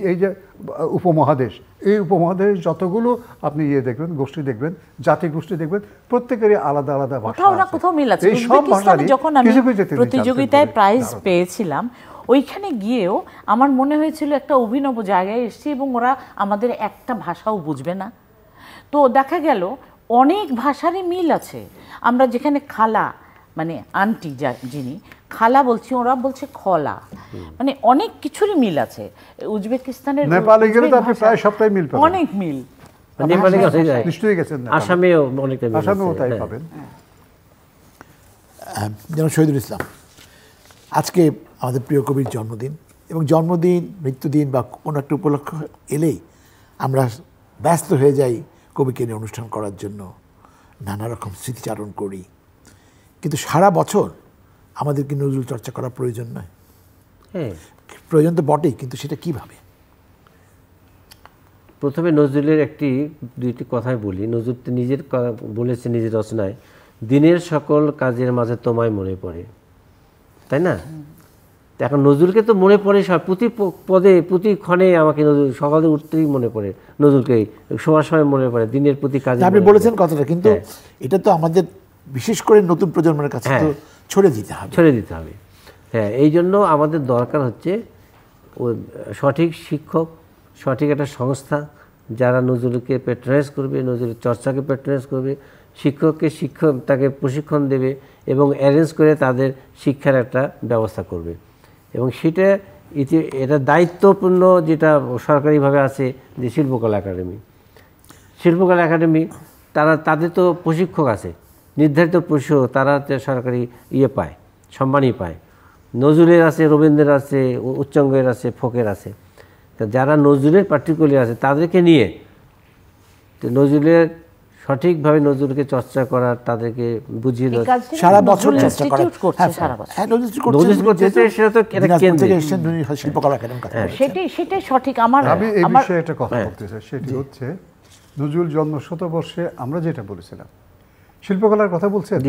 এই যে উপমহাদেশ, এই উপমহাদেশ যতগুলো আপনি দেখবেন, গোষ্ঠী দেখবেন, জাতি গোষ্ঠী দেখবেন, প্রত্যেকেরই আলাদা আলাদা ভাষা আছে। এই সব ভাষারই কিছু কিছু প্রতিযোগিতায় প্রাইজ পেয়েছিলাম, ওইখানে গিয়েও আমার মনে হয়েছিল একটা অভিনব জায়গায় এসেছি এবং ওরা আমাদের একটা ভাষাও বুঝবে না। তো দেখা গেল অনেক ভাষারই মিল আছে। আমরা যেখানে খালা মানে আন্টি যিনি খালা বলছি, ওরা বলছে খলা, মানে অনেক কিছুরই মিল আছে। উজবেকিস্তানের নেপালে গেলে তো আপনি প্রায় সবটাই মিল পাবেন, অনেক মিল। নেপালে নিশ্চয়ই গেছেন, আসামেও অনেকটা মিল, আসামেও তাই পাবেন। যেমন শহীদুল ইসলাম, আজকে আমাদের প্রিয় কবির জন্মদিন, এবং জন্মদিন, মৃত্যুদিন বা কোনো একটা উপলক্ষ এলেই আমরা ব্যস্ত হয়ে যাই কবিকে নিয়ে অনুষ্ঠান করার জন্য, নানা রকম স্মৃতিচারণ করি। কিন্তু সারা বছর আমাদের কি নজরুল চর্চা করা প্রয়োজন নয়? হ্যাঁ, প্রয়োজন তো বটেই, কিন্তু সেটা কিভাবে? প্রথমে নজরুলের দুইটি কথাই বলি। নজরুল নিজের বলেছে নিজের রচনায়, দিনের সকল কাজের মাঝে তোমায় মনে পড়ে, তাই না? এখন নজরুলকে তো মনে পড়ে সব, প্রতি পদে প্রতি ক্ষণে আমাকে নজরুল, সকালে উঠতেই মনে পড়ে নজরুলকে, শোয়ার সময় মনে পড়ে, দিনের প্রতি কাজে। আপনি বলেছেন কথাটা, কিন্তু এটা তো আমাদের বিশেষ করে নতুন প্রজন্মের কাছে তো ছড়ে দিতে হবে। হ্যাঁ, এই জন্য আমাদের দরকার হচ্ছে সঠিক শিক্ষক, সঠিক একটা সংস্থা যারা নজরুলকে প্যাট্রনাইজ করবে, নজরুলের চর্চাকে প্যাট্রনাইজ করবে, শিক্ষক তাকে প্রশিক্ষণ দেবে এবং অ্যারেঞ্জ করে তাদের শিক্ষার একটা ব্যবস্থা করবে। এবং এটা দায়িত্বপূর্ণ যেটা সরকারিভাবে আছে যে শিল্পকলা একাডেমি, তাদের তো প্রশিক্ষক আছে, নির্ধারিত প্রশিক্ষক, তারা সরকারি পায়, সম্মানই পায়। নজরুলের আছে, রবীন্দ্রের আছে, উচ্চাঙ্গের আছে, ফোকের আছে। তা যারা নজরুলের পার্টিকুলার আছে তাদেরকে নিয়ে নজরুলের সঠিকভাবে নজরুলকে চর্চা করার, তাদেরকে বুঝিয়ে দেওয়া, সারা বছর চেষ্টা করা, সেটাই সঠিক। আমি এই বিষয়ে একটা কথা বলতে চাই, সেটি হচ্ছে নজরুল জন্ম শতবর্ষে আমরা যেটা বলেছিলাম, শিল্পকলার কথা বলছেন,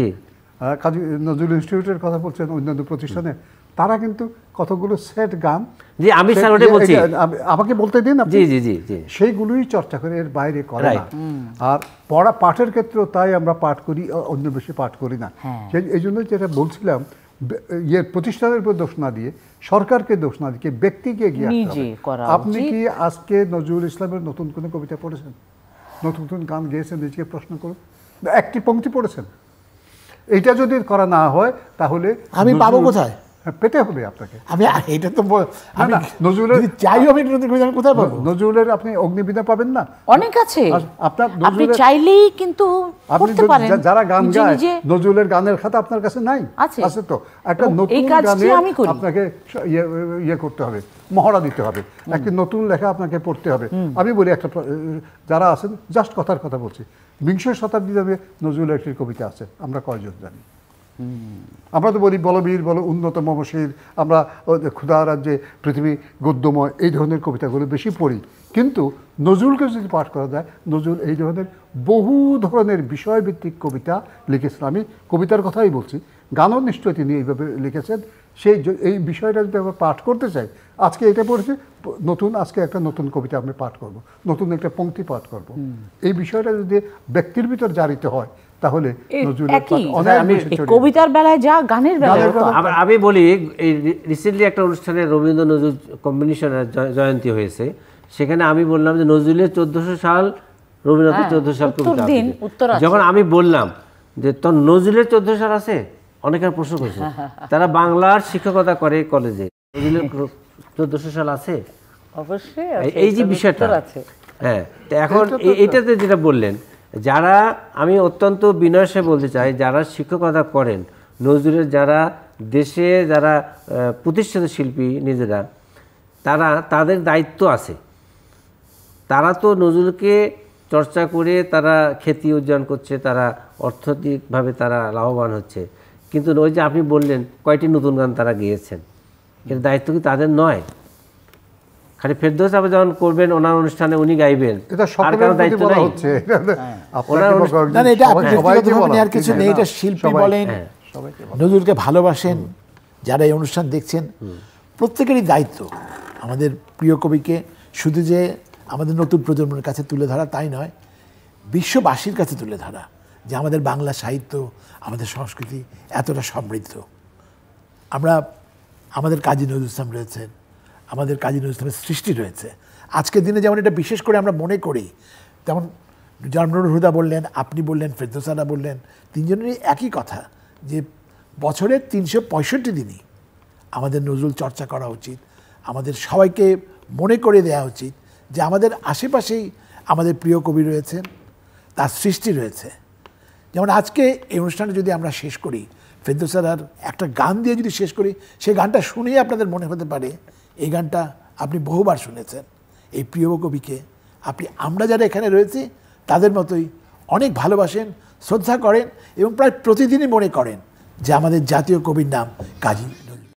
কাজী নজরুল ইনস্টিটিউটের কথা বলছেন, অন্যান্য প্রতিষ্ঠানে তারা কিন্তু কতগুলো সেট গান, জি আমি স্যার ওটা বলছি, আমাকে বলতে দিন, সেইগুলোই চর্চা করে, এর বাইরে করে না। আর পাঠের ক্ষেত্রেও তাই আমরা পাঠ করি, অন্য বেশি পাঠ করি না। এই জন্য যেটা বলছিলাম, ইয়ে প্রতিষ্ঠানের উপর দোষ না দিয়ে, সরকারকে দোষ না দিয়ে ব্যক্তিকে গিয়ে নিজে করা আপনি কি আজকে নজরুল ইসলামের নতুন কোনো কবিতা পড়েছেন, নতুন নতুন গান গেয়েছেন? নিজেকে প্রশ্ন করুন, একটি পংক্তি পড়েছেন? এটা যদি করা না হয় তাহলে আমি পাবো কোথায়? পেতে হবে আপনাকে। আমি এটা তো আমি নজরুলের চাই হবে কোথায় পাবো? নজরুলের আপনি অগ্নিবীণা পাবেন না? অনেক আছে, আপনার আপনি চাইলেই কিন্তু আপনি করতে পারেন। যারা গান গায় নজরুলের গানের খাতা আপনার কাছে নাই? আছে তো। একটা নতুন গানে আপনাকে ইয়ে করতে হবে, মহড়া দিতে হবে, একটি নতুন লেখা আপনাকে পড়তে হবে। আমি বলি একটা, যারা আছেন জাস্ট কথার কথা বলছি, বিংশ শতাব্দীতে নজরুলের একটি কবিতা আছে, আমরা কয়জন জানি? আমরা তো বলি বলবীর বল উন্নত মমশির, আমরা ক্ষুধা রাজ্যে পৃথিবী গদ্যময়, এই ধরনের কবিতাগুলো বেশি পড়ি। কিন্তু নজরুলকে যদি পাঠ করা যায়, নজরুল এই ধরনের বহু ধরনের বিষয়ভিত্তিক কবিতা লিখেছেন। আমি কবিতার কথাই বলছি, গানও নিশ্চয়ই তিনি এইভাবে লিখেছেন। এই বিষয়টা যদি আমরা পাঠ করতে চাই, আজকে এটা পড়েছি নতুন, আজকে একটা নতুন কবিতা আমি পাঠ করব, নতুন একটা পংক্তি পাঠ করব। এই বিষয়টা যদি ব্যক্তির ভিতর জারিত হয় তাহলে কবিতার বেলায় যা গানের বেলায়। আমি বলি, এই রিসেন্টলি একটা অনুষ্ঠানে রবীন্দ্র নজরুল কম্বিনেশনের জয়ন্তী হয়েছে, সেখানে আমি বললাম যে নজরুলের 1400 সাল, রবীন্দ্রনাথের 1400 সাল কবিতা। যখন আমি বললাম যে তোর নজরুলের 1400 সাল আছে, অনেকের প্রশ্ন করছে, তারা বাংলার শিক্ষকতা করে কলেজে, নজরুলের 1400 সাল আছে? অবশ্যই এই যে বিষয়টা, হ্যাঁ। এখন এটাতে যেটা বললেন, যারা, আমি অত্যন্ত বিনয়ের সাথে বলতে চাই, যারা শিক্ষকতা করেন নজরুলের, যারা দেশে যারা প্রতিষ্ঠিত শিল্পী নিজেরা, তাদের দায়িত্ব আছে। তারা তো নজরুলকে চর্চা করে তারা খ্যাতি অর্জন করছে, তারা অর্থনৈতিকভাবে তারা লাভবান হচ্ছে। কিন্তু ওই যে আপনি বললেন কয়টি নতুন গান তারা গেয়েছেন, এর দায়িত্ব কি তাদের নয়? খালি ফেরদৌস আবার যখন করবেন ওনার অনুষ্ঠানে উনি গাইবেন, আর কারো দায়িত্ব নাই? কিছু নেই, এটা শিল্পী বলেন, নজরুলকে ভালোবাসেন যারা এই অনুষ্ঠান দেখছেন, প্রত্যেকেরই দায়িত্ব আমাদের প্রিয় কবিকে শুধু যে আমাদের নতুন প্রজন্মের কাছে তুলে ধরা তাই নয়, বিশ্ববাসীর কাছে তুলে ধরা যে আমাদের বাংলা সাহিত্য, আমাদের সংস্কৃতি এতটা সমৃদ্ধ। আমাদের কাজী নজরুল ইসলাম রয়েছেন, আমাদের কাজী নজরুল ইসলামের সৃষ্টি রয়েছে। আজকের দিনে যেমন এটা বিশেষ করে আমরা মনে করি, তেমন জামরুল হুদা বললেন, আপনি বললেন, ফেরদৌস আরা বললেন, তিনজনেরই একই কথা যে বছরের 365 দিনই আমাদের নজরুল চর্চা করা উচিত। আমাদের সবাইকে মনে করে দেওয়া উচিত যে আমাদের আশেপাশেই আমাদের প্রিয় কবি রয়েছেন, তার সৃষ্টি রয়েছে। যেমন আজকে এই অনুষ্ঠানে যদি আমরা শেষ করি ফেরদৌস আরার একটা গান দিয়ে যদি শেষ করি, সেই গানটা শুনেই আপনাদের মনে হতে পারে এই গানটা আপনি বহুবার শুনেছেন। এই প্রিয় কবিকে আমরা যারা এখানে রয়েছি তাদের মতোই অনেক ভালোবাসেন, শ্রদ্ধা করেন এবং প্রায় প্রতিদিনই মনে করেন যে আমাদের জাতীয় কবির নাম কাজী